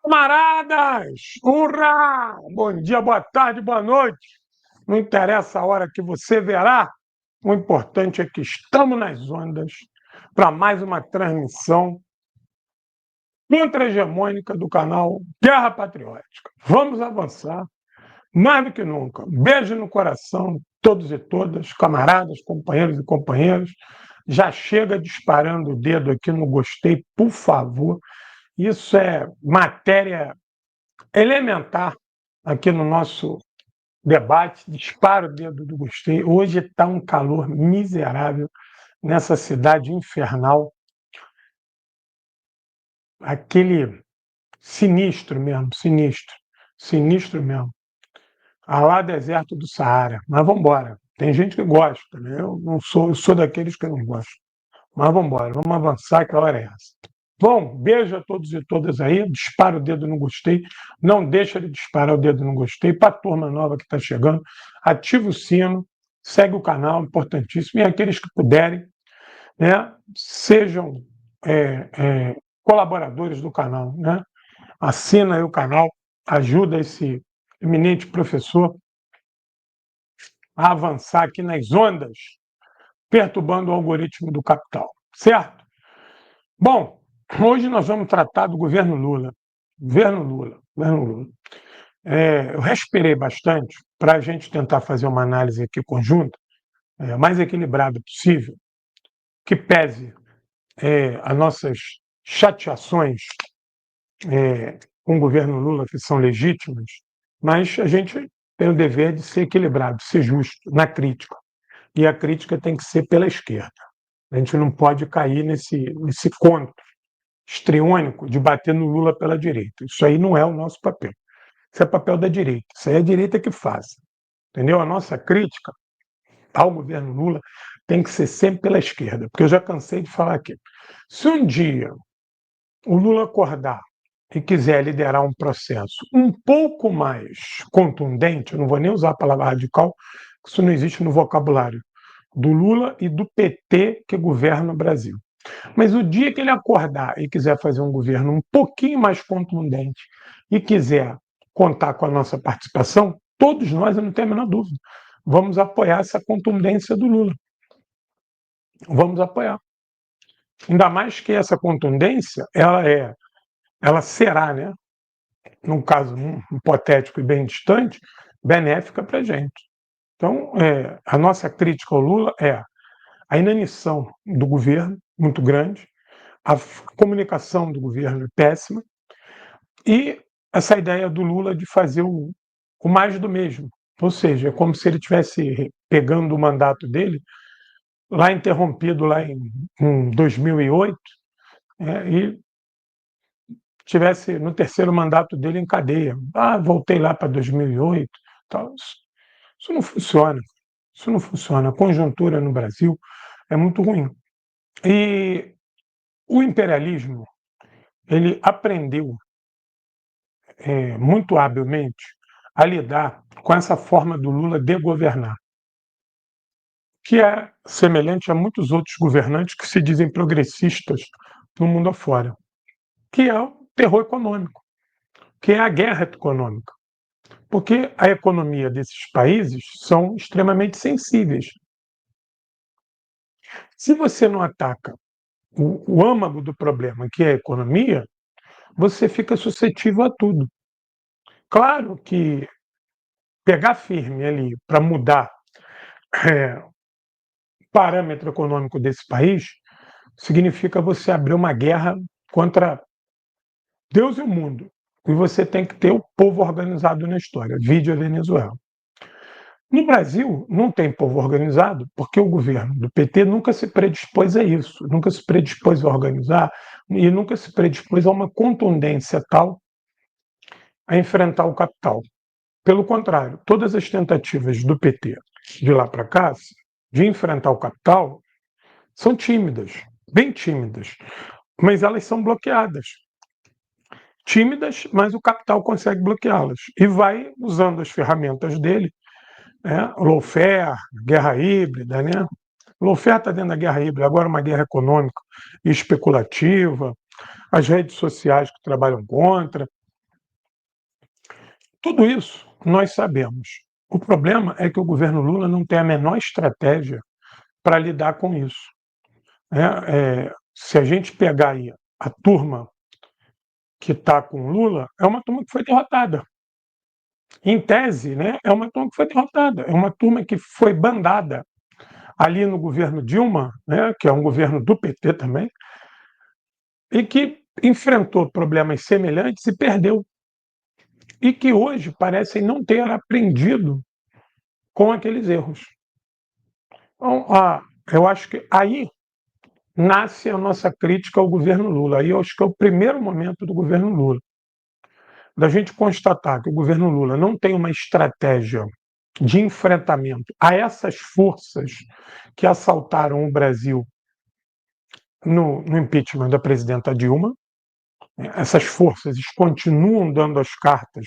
Camaradas, hurra! Bom dia, boa tarde, boa noite. Não interessa a hora que você verá, o importante é que estamos nas ondas para mais uma transmissão contra-hegemônica do canal Guerra Patriótica. Vamos avançar mais do que nunca. Beijo no coração, todos e todas, camaradas, companheiros e companheiras. Já chega disparando o dedo aqui no gostei, por favor. Isso é matéria elementar aqui no nosso debate. Dispara o dedo do gostei. Hoje está um calor miserável nessa cidade infernal, aquele sinistro mesmo, sinistro mesmo. A lá deserto do Saara. Mas vamos embora. Tem gente que gosta, né? Eu não sou, eu sou daqueles que não gostam. Mas vamos embora, vamos avançar, que a hora é essa. Bom, beijo a todos e todas aí. Dispara o dedo no gostei. Não deixa de disparar o dedo no gostei. Para a turma nova que está chegando, ativa o sino, segue o canal, importantíssimo. E aqueles que puderem, né, sejam colaboradores do canal. Né? Assina aí o canal, ajuda esse eminente professor a avançar aqui nas ondas, perturbando o algoritmo do capital. Certo? Bom, hoje nós vamos tratar do governo Lula. Governo Lula, governo Lula. Eu respirei bastante para a gente tentar fazer uma análise aqui conjunta, mais equilibrada possível, que pese as nossas chateações com o governo Lula, que são legítimas, mas a gente tem o dever de ser equilibrado, ser justo na crítica. E a crítica tem que ser pela esquerda. A gente não pode cair nesse conto histriônico de bater no Lula pela direita. Isso aí não é o nosso papel. Isso é papel da direita. Isso aí é a direita que faz. Entendeu? A nossa crítica ao governo Lula tem que ser sempre pela esquerda, porque eu já cansei de falar aqui. Se um dia o Lula acordar e quiser liderar um processo um pouco mais contundente, eu não vou nem usar a palavra radical, isso não existe no vocabulário do Lula e do PT que governa o Brasil. Mas o dia que ele acordar e quiser fazer um governo um pouquinho mais contundente e quiser contar com a nossa participação, todos nós, eu não tenho a menor dúvida, vamos apoiar essa contundência do Lula. Vamos apoiar. Ainda mais que essa contundência, ela será, né, num caso hipotético e bem distante, benéfica para a gente. Então, a nossa crítica ao Lula é a inanição do governo, muito grande, a comunicação do governo é péssima, e essa ideia do Lula de fazer o mais do mesmo. Ou seja, é como se ele estivesse pegando o mandato dele, lá interrompido lá em 2008, e tivesse no terceiro mandato dele em cadeia. Voltei lá para 2008. Tal. Isso não funciona. Isso não funciona. A conjuntura no Brasil é muito ruim. E o imperialismo, ele aprendeu muito habilmente a lidar com essa forma do Lula de governar, que é semelhante a muitos outros governantes que se dizem progressistas no mundo afora, que é o terror econômico, que é a guerra econômica. Porque a economia desses países são extremamente sensíveis. Se você não ataca o âmago do problema, que é a economia, você fica suscetível a tudo. Claro que pegar firme ali para mudar o parâmetro econômico desse país significa você abrir uma guerra contra Deus e o mundo. E você tem que ter o povo organizado na história. Vide a Venezuela. No Brasil, não tem povo organizado, porque o governo do PT nunca se predispôs a isso, nunca se predispôs a organizar e nunca se predispôs a uma contundência tal a enfrentar o capital. Pelo contrário, todas as tentativas do PT de lá para cá de enfrentar o capital são tímidas, bem tímidas, mas elas são bloqueadas. Tímidas, mas o capital consegue bloqueá-las e vai usando as ferramentas dele, lawfare, guerra híbrida, né? Lawfare está dentro da guerra híbrida, agora uma guerra econômica e especulativa, as redes sociais que trabalham contra. Tudo isso nós sabemos. O problema é que o governo Lula não tem a menor estratégia para lidar com isso, né. Se a gente pegar aí a turma que está com Lula, é uma turma que foi derrotada. Em tese, né, é uma turma que foi derrotada, é uma turma que foi bandada ali no governo Dilma, né, que é um governo do PT também, e que enfrentou problemas semelhantes e perdeu. E que hoje parecem não ter aprendido com aqueles erros. Então, eu acho que aí nasce a nossa crítica ao governo Lula. Aí eu acho que é o primeiro momento do governo Lula, da gente constatar que o governo Lula não tem uma estratégia de enfrentamento a essas forças que assaltaram o Brasil no impeachment da presidenta Dilma. Essas forças continuam dando as cartas,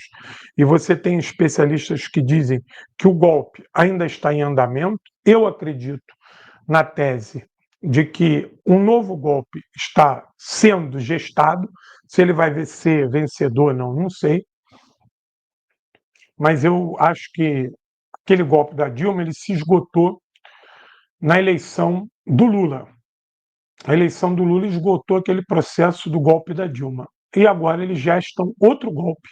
e você tem especialistas que dizem que o golpe ainda está em andamento. Eu acredito na tese de que um novo golpe está sendo gestado. Se ele vai ser vencedor, não sei, mas eu acho que aquele golpe da Dilma ele se esgotou na eleição do Lula. A eleição do Lula esgotou aquele processo do golpe da Dilma. E agora eles gestam outro golpe,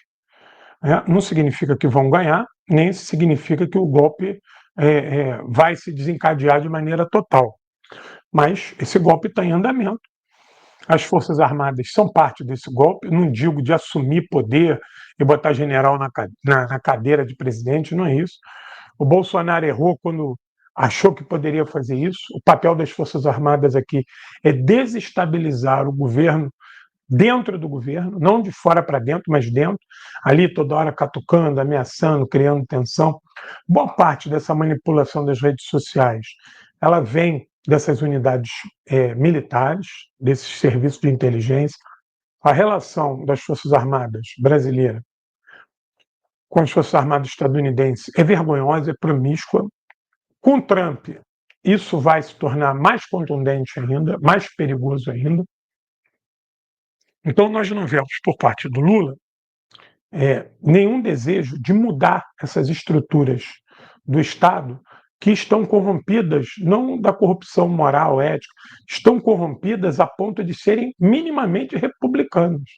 né? Não significa que vão ganhar, nem significa que o golpe vai se desencadear de maneira total. Mas esse golpe está em andamento. As Forças Armadas são parte desse golpe. Não digo de assumir poder e botar general na cadeira de presidente, não é isso. O Bolsonaro errou quando achou que poderia fazer isso. O papel das Forças Armadas aqui é desestabilizar o governo dentro do governo, não de fora para dentro, mas dentro, ali toda hora catucando, ameaçando, criando tensão. Boa parte dessa manipulação das redes sociais, ela vem dessas unidades militares, desses serviços de inteligência. A relação das Forças Armadas brasileiras com as Forças Armadas estadunidenses é vergonhosa, é promíscua. Com Trump, isso vai se tornar mais contundente ainda, mais perigoso ainda. Então, nós não vemos, por parte do Lula, nenhum desejo de mudar essas estruturas do Estado que estão corrompidas, não da corrupção moral, ética, estão corrompidas a ponto de serem minimamente republicanos.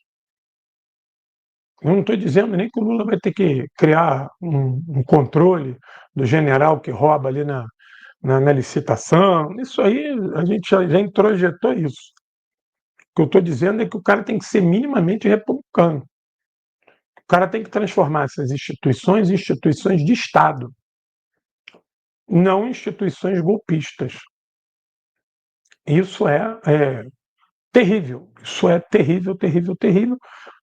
Eu não estou dizendo nem que o Lula vai ter que criar um controle do general que rouba ali na licitação. Isso aí a gente já introjetou isso. O que eu estou dizendo é que o cara tem que ser minimamente republicano. O cara tem que transformar essas instituições em instituições de Estado, não instituições golpistas. Isso é terrível. Isso é terrível, terrível, terrível.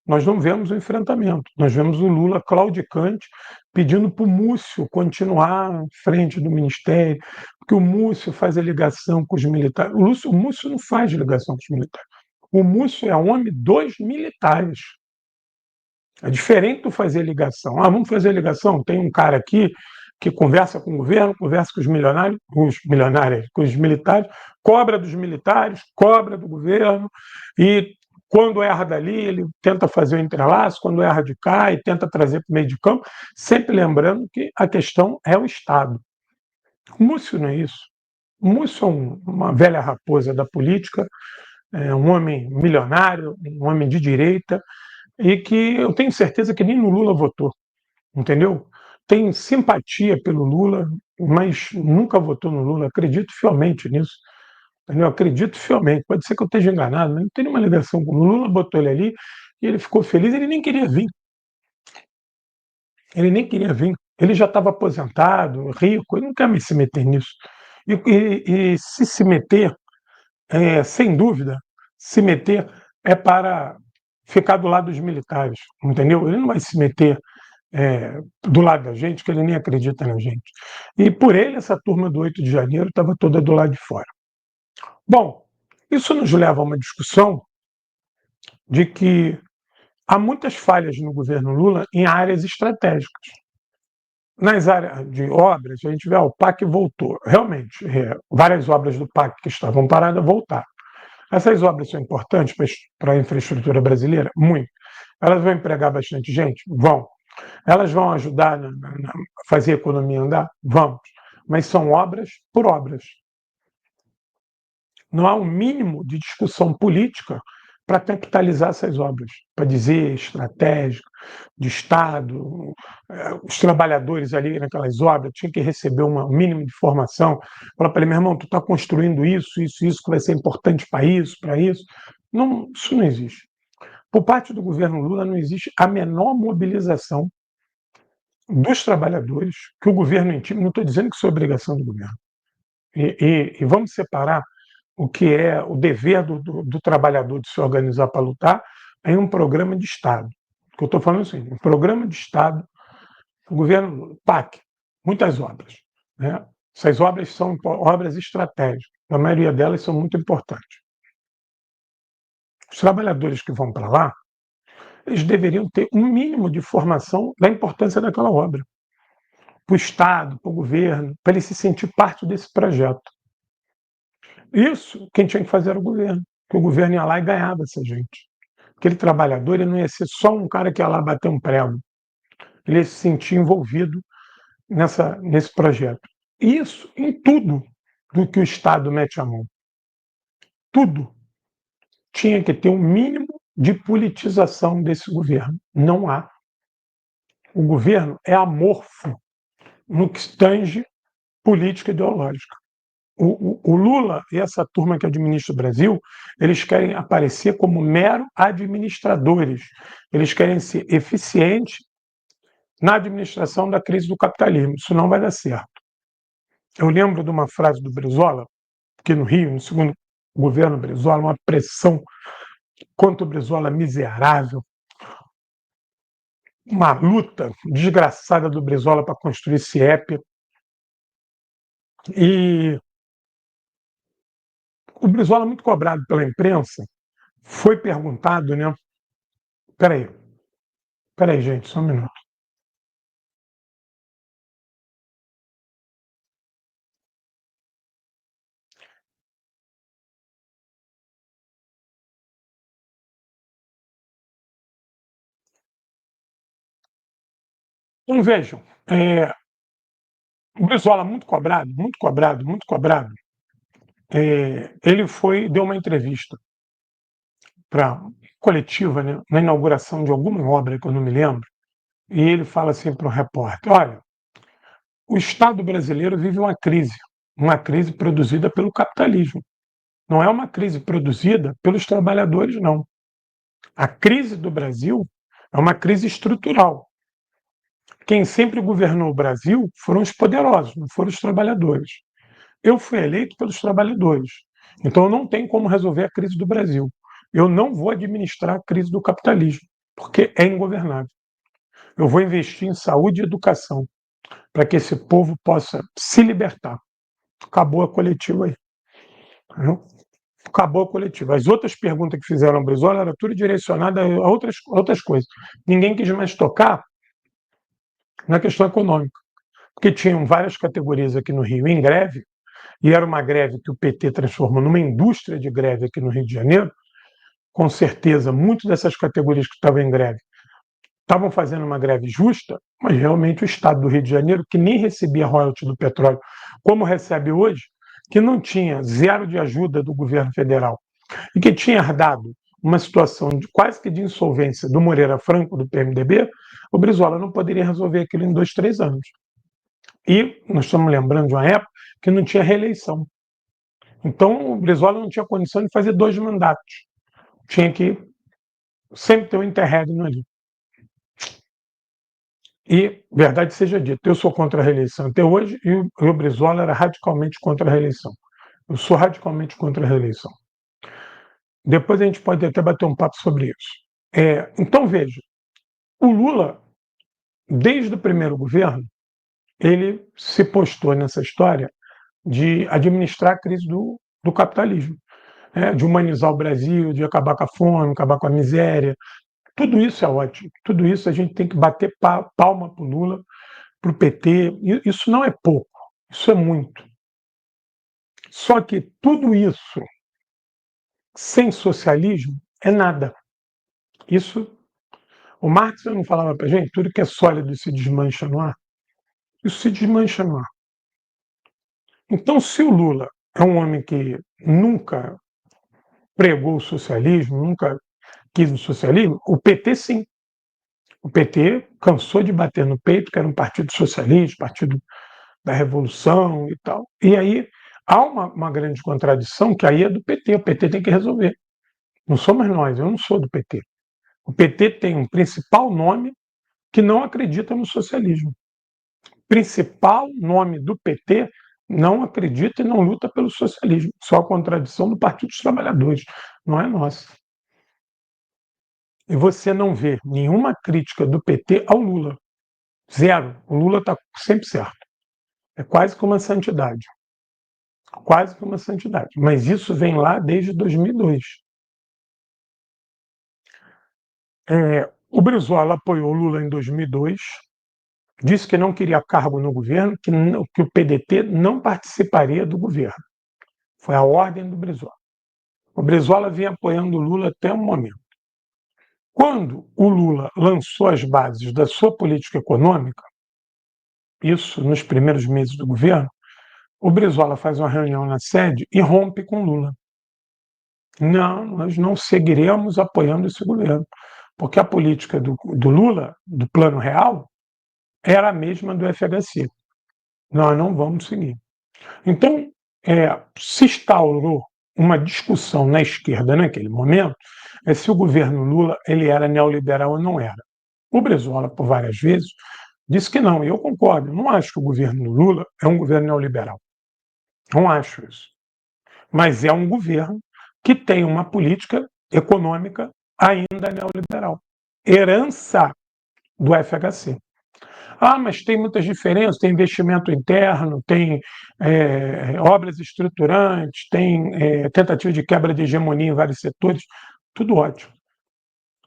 Nós não vemos o enfrentamento. Nós vemos o Lula claudicante pedindo para o Múcio continuar à frente do ministério, porque o Múcio faz a ligação com os militares. O Múcio não faz ligação com os militares. O Múcio é homem dos militares. É diferente do fazer ligação. Vamos fazer ligação? Tem um cara aqui que conversa com o governo, conversa com com os militares, cobra dos militares, cobra do governo, e quando erra dali, ele tenta fazer o entrelaço, quando erra de cá, e tenta trazer para o meio de campo, sempre lembrando que a questão é o Estado. O Múcio não é isso. O Múcio é uma velha raposa da política, é um homem milionário, um homem de direita, e que eu tenho certeza que nem no Lula votou, entendeu? Tem simpatia pelo Lula, mas nunca votou no Lula. Acredito fielmente nisso. Entendeu? Acredito fielmente. Pode ser que eu esteja enganado, mas não tem nenhuma ligação com o Lula. Botou ele ali e ele ficou feliz. Ele nem queria vir. Ele nem queria vir. Ele já estava aposentado, rico. Ele não quer se meter nisso. E se meter, sem dúvida, se meter é para ficar do lado dos militares, entendeu? Ele não vai se meter do lado da gente, que ele nem acredita na gente. E por ele, essa turma do 8 de janeiro estava toda do lado de fora. Bom, isso nos leva a uma discussão de que há muitas falhas no governo Lula em áreas estratégicas. Nas áreas de obras, a gente vê o PAC voltou. Realmente, várias obras do PAC que estavam paradas voltaram. Essas obras são importantes para a infraestrutura brasileira? Muito. Elas vão empregar bastante gente? Vão. Elas vão ajudar a fazer a economia andar? Vamos. Mas são obras por obras. Não há um mínimo de discussão política para capitalizar essas obras, para dizer estratégico, de Estado, os trabalhadores ali naquelas obras tinham que receber um mínimo de formação. Falar para ele, meu irmão, tu está construindo isso, que vai ser importante para isso, para isso. Não, isso não existe. Por parte do governo Lula, não existe a menor mobilização dos trabalhadores que o governo intima. Não estou dizendo que isso é obrigação do governo. E vamos separar o que é o dever do trabalhador de se organizar para lutar em um programa de Estado. O que eu estou falando assim, um programa de Estado, o governo PAC, muitas obras. Né? Essas obras são obras estratégicas, a maioria delas são muito importantes. Os trabalhadores que vão para lá, eles deveriam ter um mínimo de formação da importância daquela obra. Para o Estado, para o governo, para ele se sentir parte desse projeto. Isso quem tinha que fazer era o governo, porque o governo ia lá e ganhava essa gente. Aquele trabalhador ele não ia ser só um cara que ia lá bater um prego, ele ia se sentir envolvido nesse projeto. Isso em tudo do que o Estado mete a mão. Tudo tinha que ter um mínimo de politização desse governo. Não há. O governo é amorfo no que tange política ideológica. O Lula e essa turma que administra o Brasil, eles querem aparecer como mero administradores. Eles querem ser eficientes na administração da crise do capitalismo. Isso não vai dar certo. Eu lembro de uma frase do Brizola, que no Rio, no segundo governo Brizola, uma pressão contra o Brizola miserável, uma luta desgraçada do Brizola para construir CIEP. E o Brizola, muito cobrado pela imprensa, foi perguntado, né? Peraí, peraí, gente, só um minuto. Então vejam, o Brizola muito cobrado, muito cobrado, muito cobrado. Ele deu uma entrevista para coletiva, né, na inauguração de alguma obra que eu não me lembro, e ele fala assim para o repórter: olha, o Estado brasileiro vive uma crise produzida pelo capitalismo. Não é uma crise produzida pelos trabalhadores, não. A crise do Brasil é uma crise estrutural. Quem sempre governou o Brasil foram os poderosos, não foram os trabalhadores. Eu fui eleito pelos trabalhadores, então eu não tenho como resolver a crise do Brasil. Eu não vou administrar a crise do capitalismo, porque é ingovernável. Eu vou investir em saúde e educação, para que esse povo possa se libertar. Acabou a coletiva aí. Acabou a coletiva. As outras perguntas que fizeram ao Brizola era tudo direcionada a outras coisas. Ninguém quis mais tocar na questão econômica, porque tinham várias categorias aqui no Rio em greve, e era uma greve que o PT transformou numa indústria de greve aqui no Rio de Janeiro. Com certeza, muitas dessas categorias que estavam em greve estavam fazendo uma greve justa, mas realmente o Estado do Rio de Janeiro, que nem recebia royalty do petróleo, como recebe hoje, que não tinha zero de ajuda do governo federal e que tinha herdado uma situação quase que de insolvência do Moreira Franco, do PMDB, o Brizola não poderia resolver aquilo em 2, 3 anos. E nós estamos lembrando de uma época que não tinha reeleição. Então, o Brizola não tinha condição de fazer 2 mandatos. Tinha que sempre ter um interregno ali. E, verdade seja dita, eu sou contra a reeleição até hoje e o Brizola era radicalmente contra a reeleição. Eu sou radicalmente contra a reeleição. Depois a gente pode até bater um papo sobre isso. Então, veja, o Lula, desde o primeiro governo, ele se postou nessa história de administrar a crise do capitalismo, de humanizar o Brasil, de acabar com a fome, acabar com a miséria. Tudo isso é ótimo. Tudo isso a gente tem que bater palma para o Lula, para o PT. Isso não é pouco, isso é muito. Só que tudo isso, sem socialismo, é nada. Isso O Marx não falava para gente, tudo que é sólido se desmancha no ar. Isso se desmancha no ar. Então, se o Lula é um homem que nunca pregou o socialismo, nunca quis o socialismo, o PT sim. O PT cansou de bater no peito que era um partido socialista, partido da revolução e tal. E aí há uma grande contradição que aí é do PT. O PT tem que resolver. Não somos nós, eu não sou do PT. O PT tem um principal nome que não acredita no socialismo. Principal nome do PT não acredita e não luta pelo socialismo. Só a contradição do Partido dos Trabalhadores, não é nossa. E você não vê nenhuma crítica do PT ao Lula. Zero. O Lula está sempre certo. É quase como uma santidade. Quase como uma santidade. Mas isso vem lá desde 2002. O Brizola apoiou o Lula em 2002, disse que não queria cargo no governo, que o PDT não participaria do governo. Foi a ordem do Brizola. O Brizola vinha apoiando o Lula até o momento. Quando o Lula lançou as bases da sua política econômica, isso nos primeiros meses do governo, o Brizola faz uma reunião na sede e rompe com o Lula. Não, nós não seguiremos apoiando esse governo, porque a política do Lula, do Plano Real, era a mesma do FHC. Nós não vamos seguir. Então, se instaurou uma discussão na esquerda naquele momento se o governo Lula ele era neoliberal ou não era. O Brizola, por várias vezes, disse que não, e eu concordo. Eu não acho que o governo Lula é um governo neoliberal. Não acho isso. Mas é um governo que tem uma política econômica ainda neoliberal. Herança do FHC. Ah, mas tem muitas diferenças, tem investimento interno, tem obras estruturantes, tem tentativa de quebra de hegemonia em vários setores, tudo ótimo.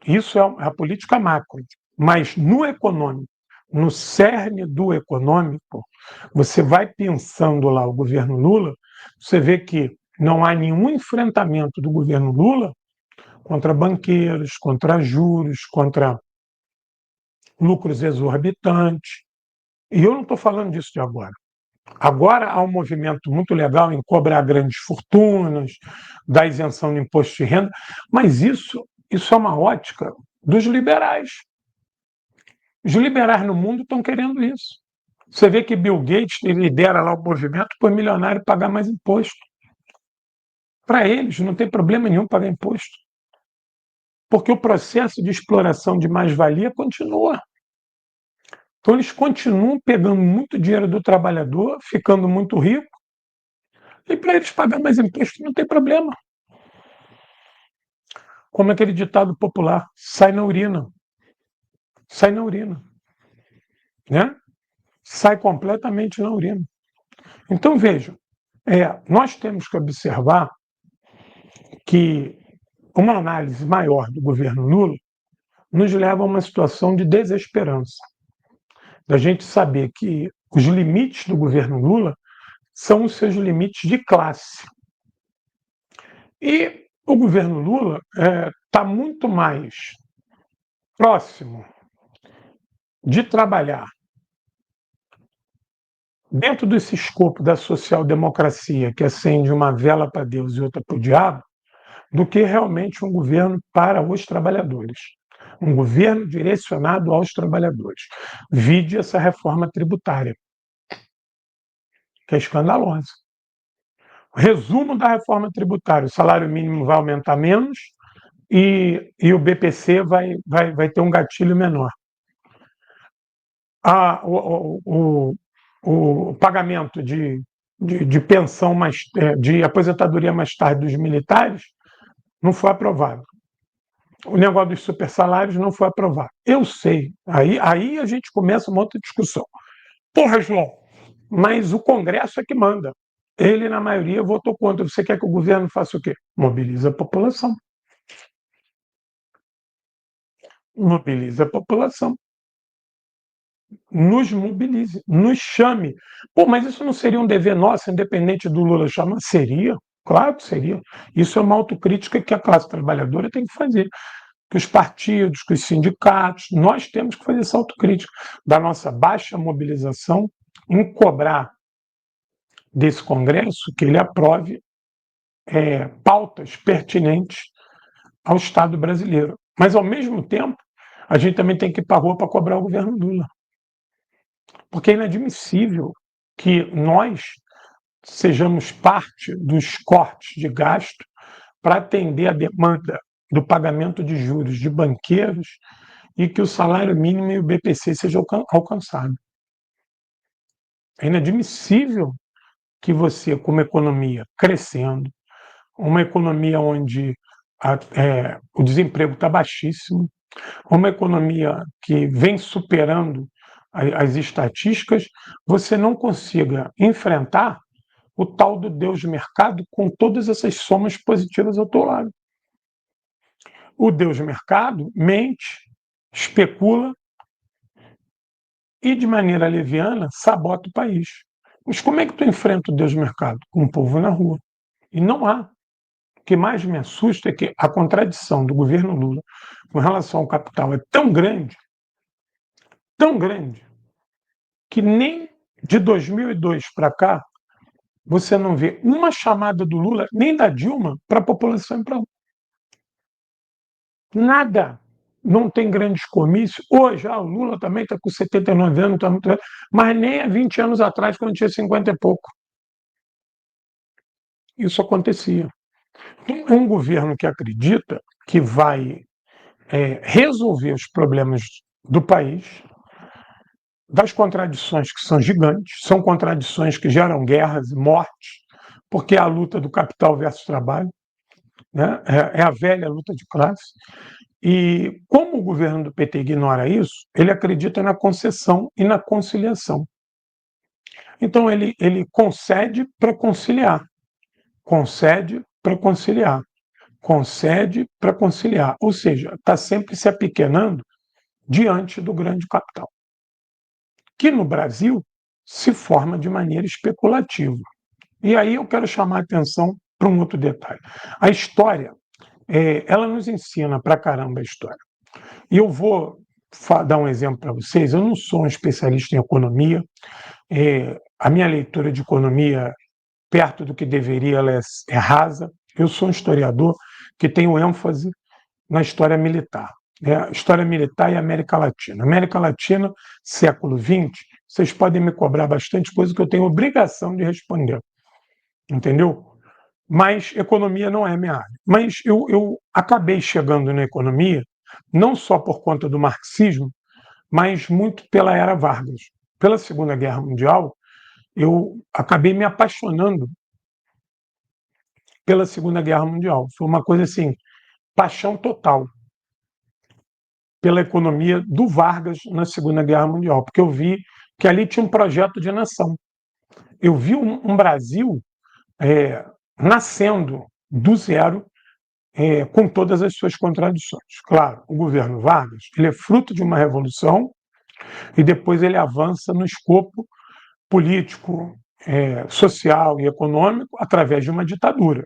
Isso é a política macro. Mas no econômico, no cerne do econômico, você vai pensando lá o governo Lula, você vê que não há nenhum enfrentamento do governo Lula contra banqueiros, contra juros, contra lucros exorbitantes. E eu não estou falando disso de agora. Agora há um movimento muito legal em cobrar grandes fortunas, dar isenção de imposto de renda, mas isso é uma ótica dos liberais. Os liberais no mundo estão querendo isso. Você vê que Bill Gates lidera lá o movimento para o milionário pagar mais imposto. Para eles não tem problema nenhum pagar imposto, porque o processo de exploração de mais-valia continua. Então eles continuam pegando muito dinheiro do trabalhador, ficando muito rico, e para eles pagar mais imposto não tem problema. Como aquele ditado popular, sai na urina. Sai na urina. Né? Sai completamente na urina. Então, vejam, nós temos que observar que uma análise maior do governo Lula nos leva a uma situação de desesperança. Da gente saber que os limites do governo Lula são os seus limites de classe. E o governo Lula está muito mais próximo de trabalhar dentro desse escopo da social-democracia, que acende uma vela para Deus e outra para o diabo, do que realmente um governo para os trabalhadores. Um governo direcionado aos trabalhadores. Vide essa reforma tributária, que é escandalosa. Resumo da reforma tributária: o salário mínimo vai aumentar menos e o BPC vai ter um gatilho menor. O pagamento de pensão de aposentadoria mais tarde dos militares não foi aprovado. O negócio dos supersalários não foi aprovado. Eu sei. Aí a gente começa uma outra discussão. Porra, João, mas o Congresso é que manda. Ele, na maioria, votou contra. Você quer que o governo faça o quê? Mobiliza a população. Mobiliza a população. Nos mobilize, nos chame. Pô, mas isso não seria um dever nosso, independente do Lula chamar? Seria, claro que seria. Isso é uma autocrítica que a classe trabalhadora tem que fazer. que os partidos, que os sindicatos, nós temos que fazer essa autocrítica da nossa baixa mobilização em cobrar desse Congresso que ele aprove pautas pertinentes ao Estado brasileiro. Mas, ao mesmo tempo, a gente também tem que ir para a rua para cobrar o governo Lula. Porque é inadmissível que nós sejamos parte dos cortes de gasto para atender a demanda do pagamento de juros de banqueiros e que o salário mínimo e o BPC sejam alcançados. É inadmissível que você, com uma economia crescendo, uma economia onde o desemprego está baixíssimo, uma economia que vem superando as estatísticas, você não consiga enfrentar o tal do Deus mercado com todas essas somas positivas ao teu lado. O Deus mercado mente, especula e, de maneira leviana, sabota o país. Mas como é que tu enfrenta o Deus mercado? Com o povo na rua. E não há. O que mais me assusta é que a contradição do governo Lula com relação ao capital é tão grande, que nem de 2002 para cá você não vê uma chamada do Lula, nem da Dilma, para a população ir para rua. Nada. Não tem grandes comícios. Hoje, o Lula também está com 79 anos, está muito velho, mas nem há 20 anos atrás, quando tinha 50 e pouco. Isso acontecia. Um governo que acredita que vai resolver os problemas do país, das contradições que são gigantes, são contradições que geram guerras e mortes, porque é a luta do capital versus trabalho, né? É a velha luta de classe. E como o governo do PT ignora isso, ele acredita na concessão e na conciliação. Então ele concede para conciliar, concede para conciliar, concede para conciliar, ou seja, está sempre se apequenando diante do grande capital, que no Brasil se forma de maneira especulativa. E aí eu quero chamar a atenção para um outro detalhe. A história, ela nos ensina pra caramba a história. E eu vou dar um exemplo para vocês. Eu não sou um especialista em economia. A minha leitura de economia, perto do que deveria, ela é rasa. Eu sou um historiador que tenho ênfase na história militar. História militar e América Latina. América Latina, século XX, vocês podem me cobrar bastante coisa que eu tenho obrigação de responder. Entendeu? Mas economia não é minha área. Mas eu acabei chegando na economia não só por conta do marxismo, mas muito pela era Vargas. Pela Segunda Guerra Mundial, eu acabei me apaixonando pela Segunda Guerra Mundial. Foi uma coisa assim, paixão total pela economia do Vargas na Segunda Guerra Mundial, porque eu vi que ali tinha um projeto de nação. Eu vi um Brasil nascendo do zero, com todas as suas contradições. Claro, o governo Vargas ele é fruto de uma revolução e depois ele avança no escopo político, social e econômico através de uma ditadura.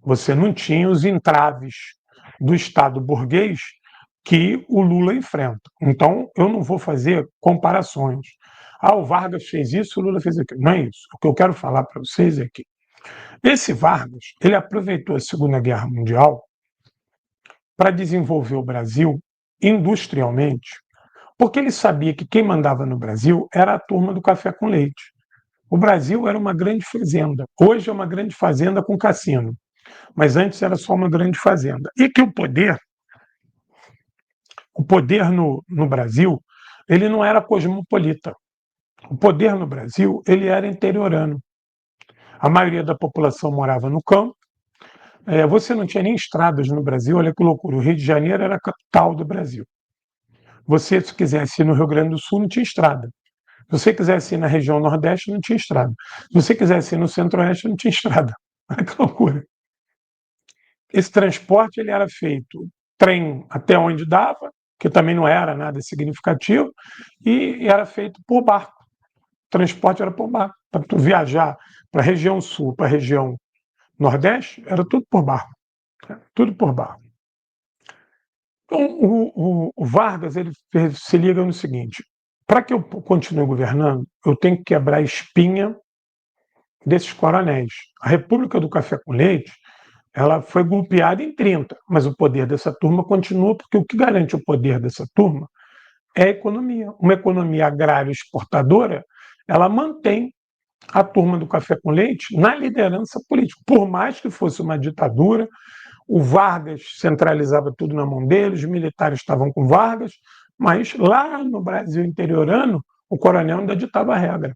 Você não tinha os entraves do Estado burguês que o Lula enfrenta. Então, eu não vou fazer comparações. O Vargas fez isso, o Lula fez aquilo. Não é isso. O que eu quero falar para vocês é que esse Vargas, ele aproveitou a Segunda Guerra Mundial para desenvolver o Brasil industrialmente, porque ele sabia que quem mandava no Brasil era a turma do café com leite. O Brasil era uma grande fazenda. Hoje é uma grande fazenda com cassino, mas antes era só uma grande fazenda. E que o poder no Brasil, ele não era cosmopolita. O poder no Brasil, ele era interiorano. A maioria da população morava no campo. Você não tinha nem estradas no Brasil, olha que loucura. O Rio de Janeiro era a capital do Brasil. Você, se quisesse ir no Rio Grande do Sul, não tinha estrada. Se você quisesse ir na região Nordeste, não tinha estrada. Se você quisesse ir no Centro-Oeste, não tinha estrada. Olha que loucura. Esse transporte ele era feito trem até onde dava, que também não era nada significativo, e era feito por barco. O transporte era por barco. Para tu viajar para a região sul, para a região Nordeste, era tudo por barco. Tudo por barco. Então, o Vargas ele se liga no seguinte: para que eu continue governando, eu tenho que quebrar a espinha desses coronéis. A República do Café com Leite ela foi golpeada em 30, mas o poder dessa turma continua, porque o que garante o poder dessa turma é a economia. Uma economia agrária exportadora, ela mantém a turma do café com leite na liderança política. Por mais que fosse uma ditadura, o Vargas centralizava tudo na mão dele, os militares estavam com Vargas, mas lá no Brasil interiorano, o coronel ainda ditava a regra.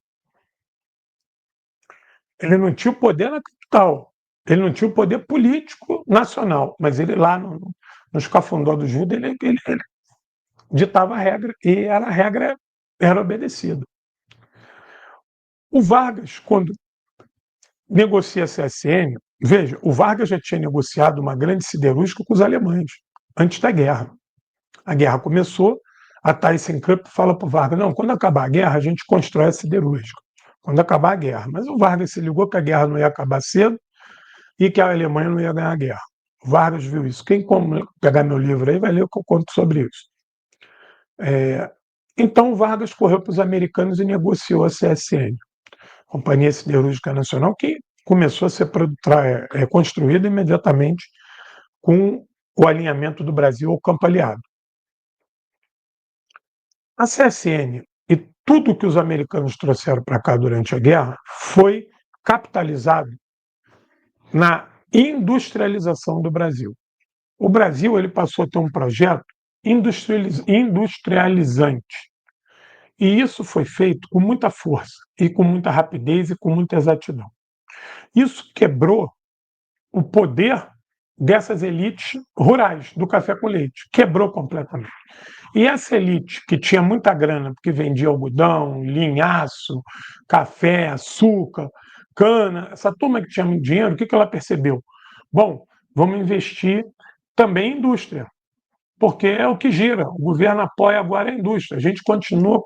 Ele não tinha o poder na capital, ele não tinha o poder político nacional, mas ele lá no escafundó do Judas, ele ditava a regra e a regra era obedecida. O Vargas, quando negocia a CSN, veja, o Vargas já tinha negociado uma grande siderúrgica com os alemães, antes da guerra. A guerra começou, a ThyssenKrupp fala para o Vargas, não, quando acabar a guerra, a gente constrói a siderúrgica. Quando acabar a guerra. Mas o Vargas se ligou que a guerra não ia acabar cedo e que a Alemanha não ia ganhar a guerra. O Vargas viu isso. Quem pegar meu livro aí vai ler o que eu conto sobre isso. Então o Vargas correu para os americanos e negociou a CSN, Companhia Siderúrgica Nacional, que começou a ser construída imediatamente com o alinhamento do Brasil ao campo aliado. A CSN e tudo que os americanos trouxeram para cá durante a guerra foi capitalizado na industrialização do Brasil. O Brasil ele passou a ter um projeto industrializante. E isso foi feito com muita força, e com muita rapidez e com muita exatidão. Isso quebrou o poder dessas elites rurais do café com leite. Quebrou completamente. E essa elite, que tinha muita grana, porque vendia algodão, linhaço, café, açúcar, cana, essa turma que tinha muito dinheiro, o que ela percebeu? Bom, vamos investir também em indústria, porque é o que gira. O governo apoia agora a indústria. A gente continua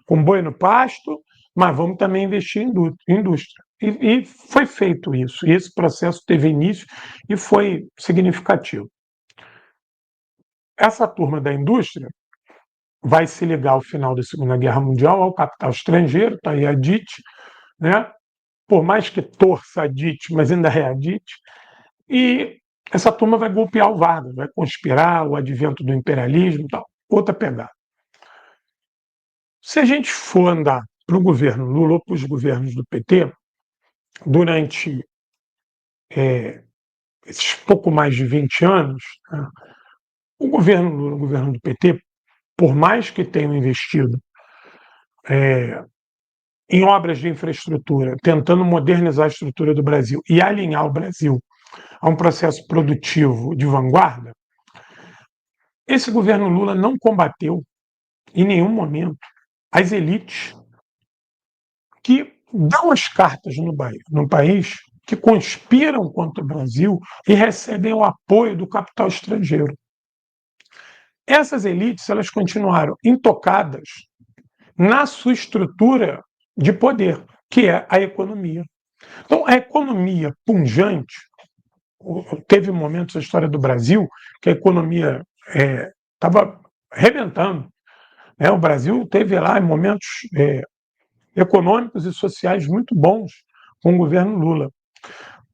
com boi no pasto, mas vamos também investir em indústria. E foi feito isso. E esse processo teve início e foi significativo. Essa turma da indústria vai se ligar ao final da Segunda Guerra Mundial ao capital estrangeiro, está aí a DIT, né? Por mais que torça a DIT, mas ainda é a DIT, e essa turma vai golpear o Vargas, vai conspirar o advento do imperialismo e tal, outra pegada. Se a gente for andar para o governo Lula ou para os governos do PT, durante esses pouco mais de 20 anos, né, o governo Lula, o governo do PT, por mais que tenham investido em obras de infraestrutura, tentando modernizar a estrutura do Brasil e alinhar o Brasil a um processo produtivo de vanguarda, esse governo Lula não combateu em nenhum momento as elites que dão as cartas no país, que conspiram contra o Brasil e recebem o apoio do capital estrangeiro. Essas elites elas continuaram intocadas na sua estrutura de poder, que é a economia. Então, a economia punjante, teve momentos na história do Brasil que a economia estava arrebentando. Né? O Brasil teve lá momentos econômicos e sociais muito bons com o governo Lula.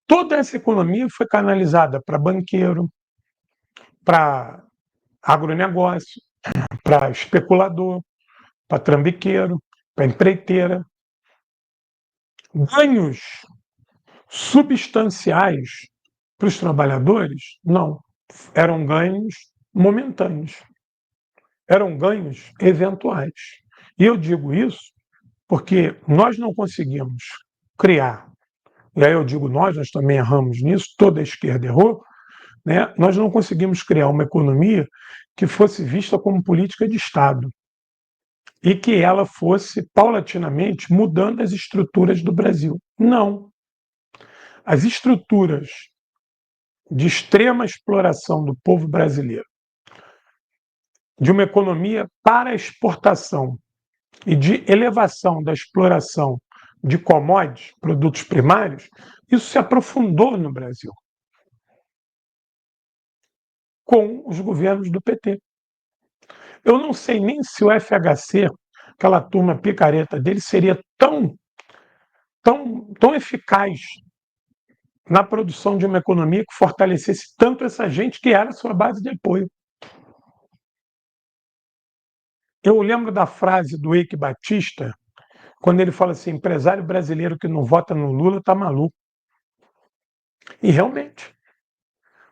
Toda essa economia foi canalizada para banqueiro, para agronegócio, para especulador, para trambiqueiro, para empreiteira. Ganhos substanciais para os trabalhadores? Não. Eram ganhos momentâneos. Eram ganhos eventuais. E eu digo isso porque nós não conseguimos criar, e aí eu digo nós também erramos nisso, toda a esquerda errou, né? Nós não conseguimos criar uma economia que fosse vista como política de Estado e que ela fosse paulatinamente mudando as estruturas do Brasil. Não. As estruturas de extrema exploração do povo brasileiro, de uma economia para exportação e de elevação da exploração de commodities, produtos primários, isso se aprofundou no Brasil. com os governos do PT. Eu não sei nem se o FHC, aquela turma picareta dele, seria tão eficaz na produção de uma economia que fortalecesse tanto essa gente que era a sua base de apoio. Eu lembro da frase do Eike Batista, quando ele fala assim: empresário brasileiro que não vota no Lula está maluco. E realmente,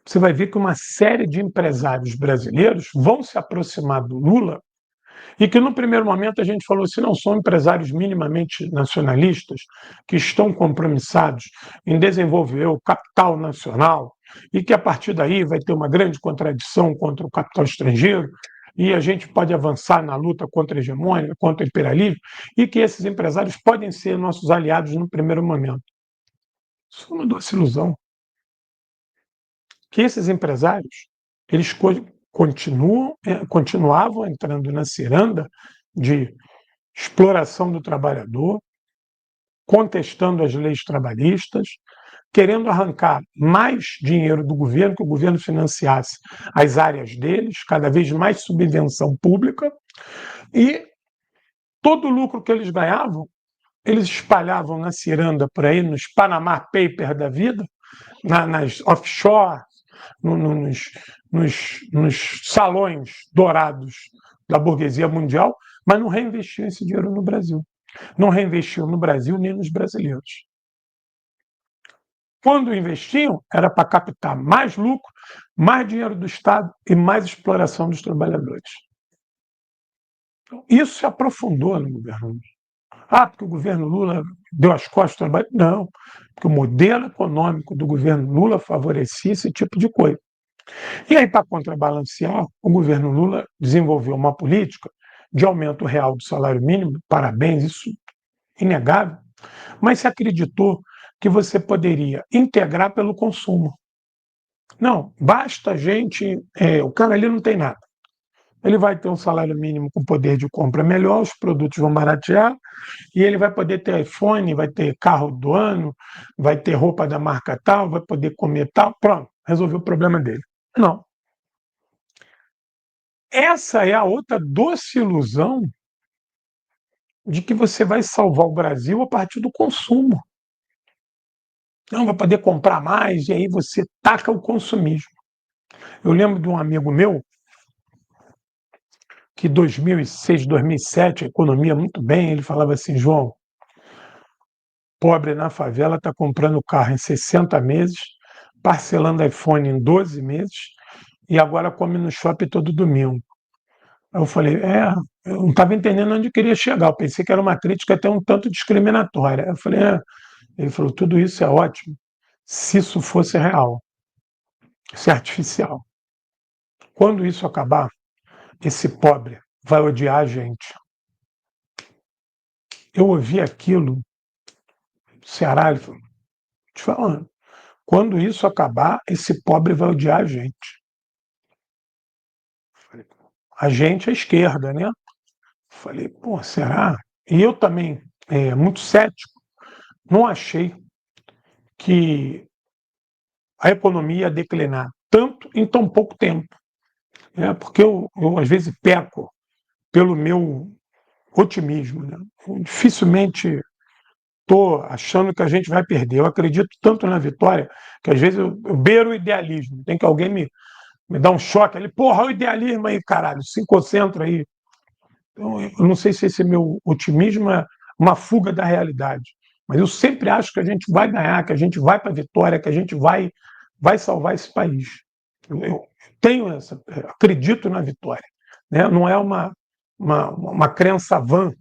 você vai ver que uma série de empresários brasileiros vão se aproximar do Lula e que, no primeiro momento, a gente falou assim: não, são empresários minimamente nacionalistas que estão compromissados em desenvolver o capital nacional e que, a partir daí, vai ter uma grande contradição contra o capital estrangeiro e a gente pode avançar na luta contra a hegemônia, contra o imperialismo, e que esses empresários podem ser nossos aliados no primeiro momento. Isso é uma doce ilusão. Que esses empresários, eles continuavam entrando na ciranda de exploração do trabalhador, contestando as leis trabalhistas, querendo arrancar mais dinheiro do governo, que o governo financiasse as áreas deles, cada vez mais subvenção pública, e todo o lucro que eles ganhavam, eles espalhavam na ciranda por aí, nos Panama Papers da vida, nas offshore, nos salões dourados da burguesia mundial, mas não reinvestiam esse dinheiro no Brasil. Não reinvestiam no Brasil nem nos brasileiros. Quando investiam, era para captar mais lucro, mais dinheiro do Estado e mais exploração dos trabalhadores. Então, isso se aprofundou no governo Lula. Porque o governo Lula deu as costas ao trabalho. Não, porque o modelo econômico do governo Lula favorecia esse tipo de coisa. E aí, para contrabalancear, o governo Lula desenvolveu uma política de aumento real do salário mínimo, parabéns, isso é inegável, mas se acreditou que você poderia integrar pelo consumo. Não, basta a gente. O cara ali não tem nada. Ele vai ter um salário mínimo com poder de compra melhor, os produtos vão baratear, e ele vai poder ter iPhone, vai ter carro do ano, vai ter roupa da marca tal, vai poder comer tal. Pronto, resolveu o problema dele. Não. Essa é a outra doce ilusão de que você vai salvar o Brasil a partir do consumo. Não vai poder comprar mais, e aí você taca o consumismo. Eu lembro de um amigo meu que 2006, 2007, a economia muito bem, ele falava assim: João, pobre na favela está comprando carro em 60 meses, parcelando iPhone em 12 meses e agora come no shopping todo domingo. Aí eu falei: eu não estava entendendo onde queria chegar, eu pensei que era uma crítica até um tanto discriminatória. Aí eu falei: Ele falou: tudo isso é ótimo se isso fosse real, se é artificial. Quando isso acabar, esse pobre vai odiar a gente. Eu ouvi aquilo do Ceará, ele falou: te falando, quando isso acabar, esse pobre vai odiar a gente. A gente é a esquerda, né? Falei: pô, será? E eu também, muito cético, não achei que a economia ia declinar tanto em tão pouco tempo. Porque eu às vezes peco pelo meu otimismo. Né? Eu dificilmente estou achando que a gente vai perder. Eu acredito tanto na vitória que às vezes eu beiro o idealismo. Tem que alguém me dar um choque ali. Porra, o idealismo aí, caralho, se concentra aí. Então, eu não sei se esse meu otimismo é uma fuga da realidade, mas eu sempre acho que a gente vai ganhar, que a gente vai para a vitória, que a gente vai salvar esse país. Eu tenho acredito na vitória. Né? Não é uma crença vã,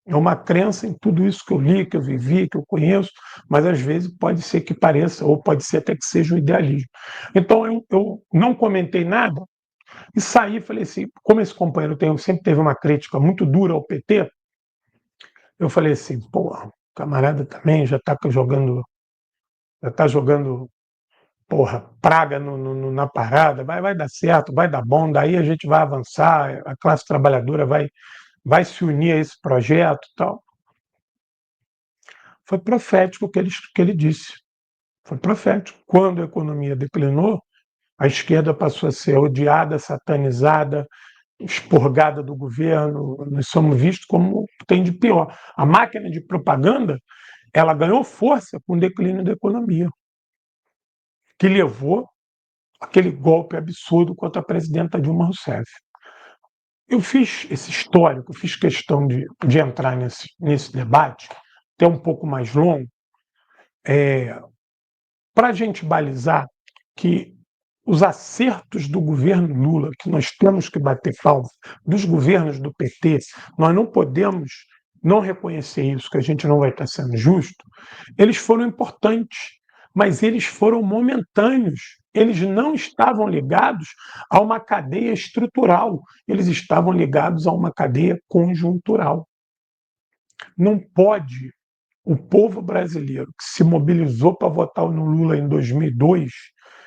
é uma crença em tudo isso que eu li, que eu vivi, que eu conheço, mas às vezes pode ser que pareça, ou pode ser até que seja um idealismo. Então eu não comentei nada e saí e falei assim, como esse companheiro sempre teve uma crítica muito dura ao PT, eu falei assim: pô, o camarada também já está jogando, porra, praga na parada, vai dar certo, vai dar bom, daí a gente vai avançar, a classe trabalhadora vai se unir a esse projeto e tal. Foi profético o que ele disse. Foi profético. Quando a economia declinou, A esquerda passou a ser odiada, satanizada, expurgada do governo. Nós somos vistos como tem de pior. A máquina de propaganda, ela ganhou força com o declínio da economia, que levou aquele golpe absurdo contra a presidenta Dilma Rousseff. Eu fiz esse histórico, fiz questão de entrar nesse debate, até um pouco mais longo, para a gente balizar que os acertos do governo Lula, que nós temos que bater palma, dos governos do PT, nós não podemos não reconhecer isso, que a gente não vai estar sendo justo, eles foram importantes, mas eles foram momentâneos. Eles não estavam ligados a uma cadeia estrutural, eles estavam ligados a uma cadeia conjuntural. Não pode o povo brasileiro que se mobilizou para votar no Lula em 2002,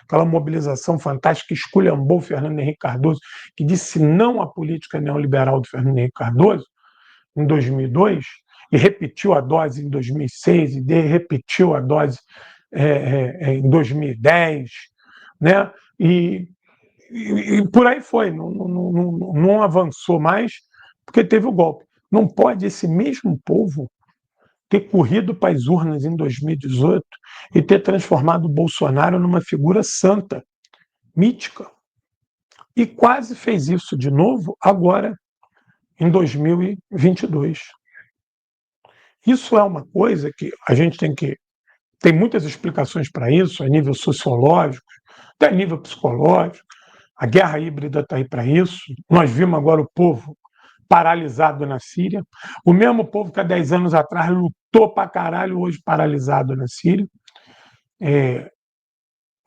aquela mobilização fantástica que esculhambou o Fernando Henrique Cardoso, que disse não à política neoliberal do Fernando Henrique Cardoso, em 2002, e repetiu a dose em 2006, e repetiu a dose em 2010, né? E por aí foi, não avançou mais, porque teve o golpe. Não pode esse mesmo povo ter corrido para as urnas em 2018 e ter transformado o Bolsonaro numa figura santa, mítica. E quase fez isso de novo agora, em 2022. Isso é uma coisa que a gente tem muitas explicações para isso, a nível sociológico, até a nível psicológico. A guerra híbrida está aí para isso. Nós vimos agora o povo paralisado na Síria. O mesmo povo que há 10 anos atrás lutou para caralho, hoje paralisado na Síria.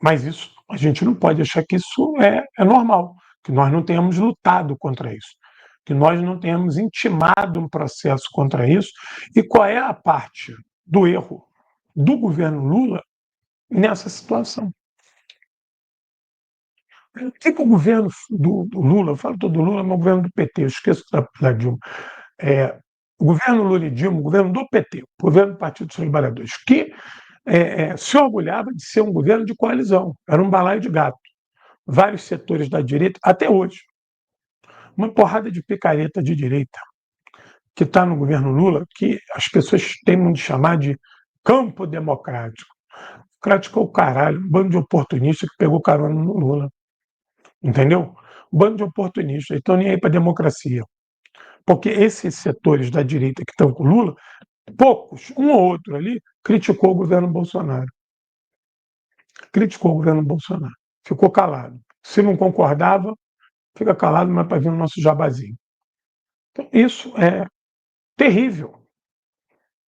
Mas isso, a gente não pode achar que isso é normal, que nós não tenhamos lutado contra isso, que nós não tenhamos intimado um processo contra isso. E qual é a parte do erro do governo Lula nessa situação? O que o governo do Lula, eu falo todo do Lula, mas o governo do PT, eu esqueço da Dilma, o governo Lula e Dilma, o governo do PT, o governo do Partido dos Trabalhadores, que se orgulhava de ser um governo de coalizão, era um balaio de gato. Vários setores da direita, até hoje, uma porrada de picareta de direita que está no governo Lula, que as pessoas temem de chamar de campo democrático. Democrático é o caralho, um bando de oportunista que pegou carona no Lula. Entendeu? Um bando de oportunistas, estão nem aí para a democracia. Porque esses setores da direita que estão com o Lula, poucos, um ou outro ali, criticou o governo Bolsonaro. Criticou o governo Bolsonaro. Ficou calado. Se não concordava, fica calado, mas para vir o nosso jabazinho. Então, isso é terrível.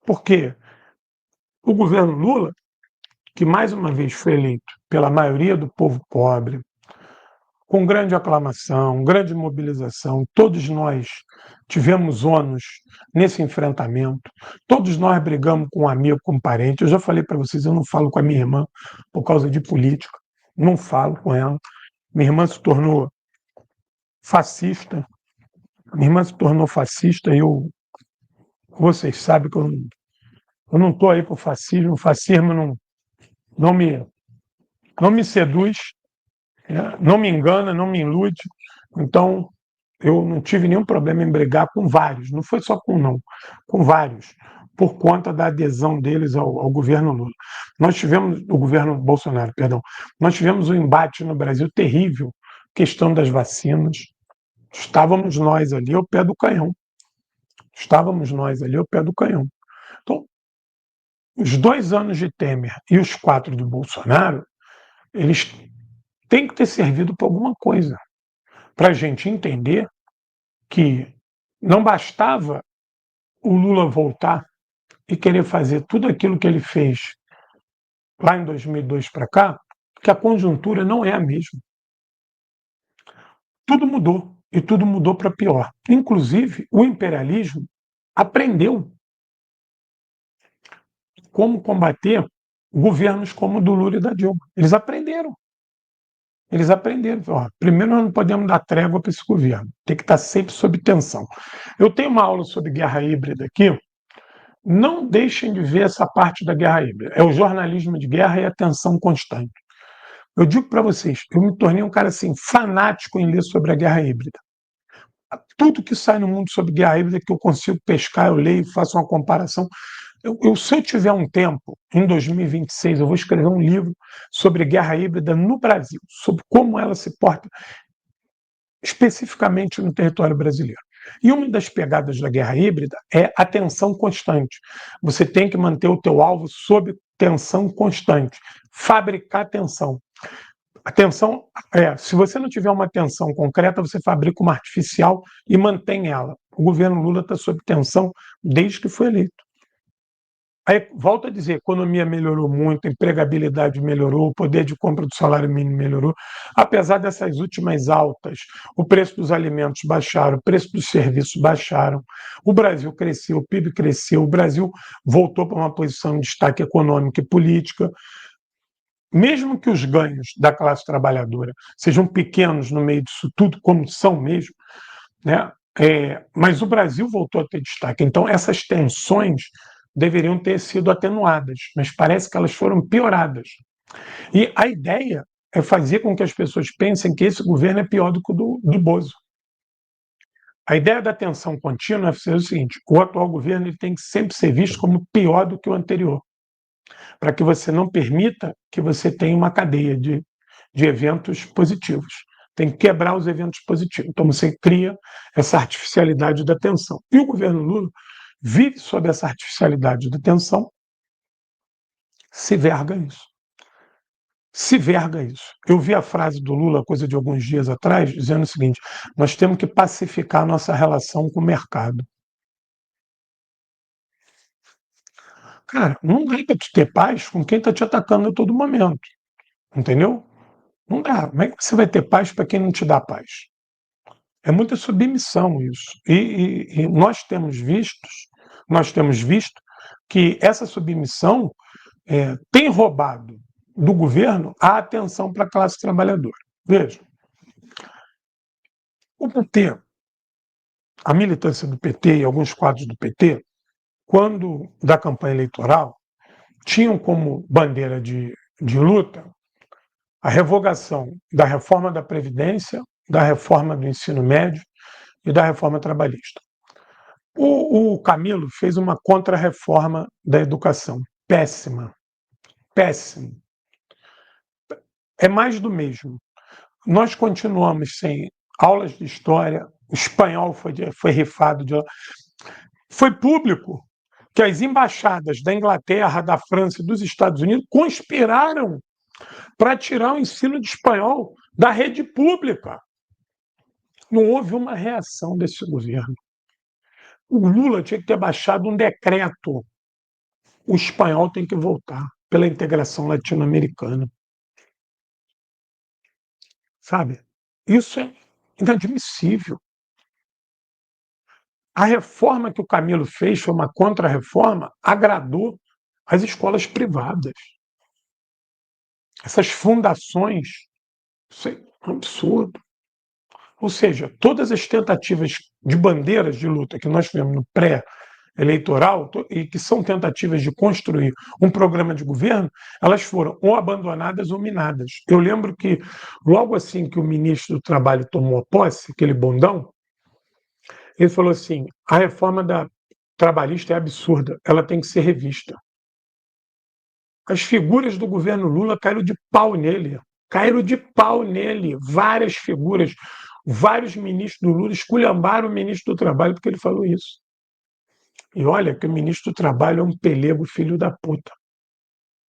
Porque o governo Lula, que mais uma vez foi eleito pela maioria do povo pobre, com grande aclamação, grande mobilização, todos nós tivemos ônus nesse enfrentamento, todos nós brigamos com um amigo, com um parente. Eu já falei para vocês, eu não falo com a minha irmã por causa de política, não falo com ela. Minha irmã se tornou fascista, e vocês sabem que eu não estou aí para o fascismo não me, não me seduz, né? Não me engana, não me ilude. Então, eu não tive nenhum problema em brigar com vários, não foi só com um, não, com vários, por conta da adesão deles ao governo Lula. Nós tivemos, o governo Bolsonaro, perdão, nós tivemos um embate no Brasil terrível, questão das vacinas. Estávamos nós ali ao pé do canhão. Estávamos nós ali ao pé do canhão. Então, os 2 anos de Temer e os 4 de Bolsonaro, eles têm que ter servido para alguma coisa, para a gente entender que não bastava o Lula voltar e querer fazer tudo aquilo que ele fez lá em 2002 para cá, que a conjuntura não é a mesma. Tudo mudou, e tudo mudou para pior. Inclusive, o imperialismo aprendeu como combater governos como o do Lula e da Dilma. Eles aprenderam. Eles aprenderam. Ó, primeiro, nós não podemos dar trégua para esse governo. Tem que estar sempre sob tensão. Eu tenho uma aula sobre guerra híbrida aqui. Não deixem de ver essa parte da guerra híbrida. É o jornalismo de guerra e a tensão constante. Eu digo para vocês, eu me tornei um cara assim, fanático em ler sobre a guerra híbrida. Tudo que sai no mundo sobre guerra híbrida que eu consigo pescar, eu leio, faço uma comparação. Se eu tiver um tempo, em 2026, eu vou escrever um livro sobre guerra híbrida no Brasil, sobre como ela se porta especificamente no território brasileiro. E uma das pegadas da guerra híbrida é a tensão constante. Você tem que manter o teu alvo sob tensão constante, fabricar tensão. A tensão se você não tiver uma tensão concreta, você fabrica uma artificial e mantém ela. O governo Lula está sob tensão desde que foi eleito. Aí, volto a dizer, a economia melhorou muito, a empregabilidade melhorou, o poder de compra do salário mínimo melhorou. Apesar dessas últimas altas, o preço dos alimentos baixaram, o preço dos serviços baixaram, o Brasil cresceu, o PIB cresceu, o Brasil voltou para uma posição de destaque econômico e política. Mesmo que os ganhos da classe trabalhadora sejam pequenos no meio disso tudo, como são mesmo, né? Mas o Brasil voltou a ter destaque. Então, essas tensões deveriam ter sido atenuadas, mas parece que elas foram pioradas. E a ideia é fazer com que as pessoas pensem que esse governo é pior do que o do Bozo. A ideia da tensão contínua é ser o seguinte: o atual governo ele tem que sempre ser visto como pior do que o anterior, para que você não permita que você tenha uma cadeia de eventos positivos. Tem que quebrar os eventos positivos. Então você cria essa artificialidade da tensão. E o governo Lula vive sob essa artificialidade da tensão, se verga isso. Se verga isso. Eu vi a frase do Lula, coisa de alguns dias atrás, dizendo o seguinte: nós temos que pacificar nossa relação com o mercado. Cara, não dá para tu ter paz com quem está te atacando a todo momento. Entendeu? Não dá. Como é que você vai ter paz para quem não te dá paz? É muita submissão isso. E nós temos visto que essa submissão tem roubado do governo a atenção para a classe trabalhadora. Veja, o PT, a militância do PT e alguns quadros do PT, quando da campanha eleitoral, tinham como bandeira de luta a revogação da reforma da Previdência, da reforma do ensino médio e da reforma trabalhista. O Camilo fez uma contra-reforma da educação. Péssima. Péssimo. É mais do mesmo. Nós continuamos sem aulas de história, o espanhol foi rifado. Foi público que as embaixadas da Inglaterra, da França e dos Estados Unidos conspiraram para tirar o ensino de espanhol da rede pública. Não houve uma reação desse governo. O Lula tinha que ter baixado um decreto. O espanhol tem que voltar pela integração latino-americana. Sabe? Isso é inadmissível. A reforma que o Camilo fez foi uma contra-reforma, agradou as escolas privadas. Essas fundações, isso é um absurdo. Ou seja, todas as tentativas de bandeiras de luta que nós tivemos no pré-eleitoral e que são tentativas de construir um programa de governo, elas foram ou abandonadas ou minadas. Eu lembro que logo assim que o ministro do Trabalho tomou posse, aquele bondão, ele falou assim: a reforma da trabalhista é absurda, ela tem que ser revista. As figuras do governo Lula caíram de pau nele. Caíram de pau nele. Várias figuras, vários ministros do Lula esculhambaram o ministro do Trabalho porque ele falou isso. E olha que o ministro do Trabalho é um pelego filho da puta.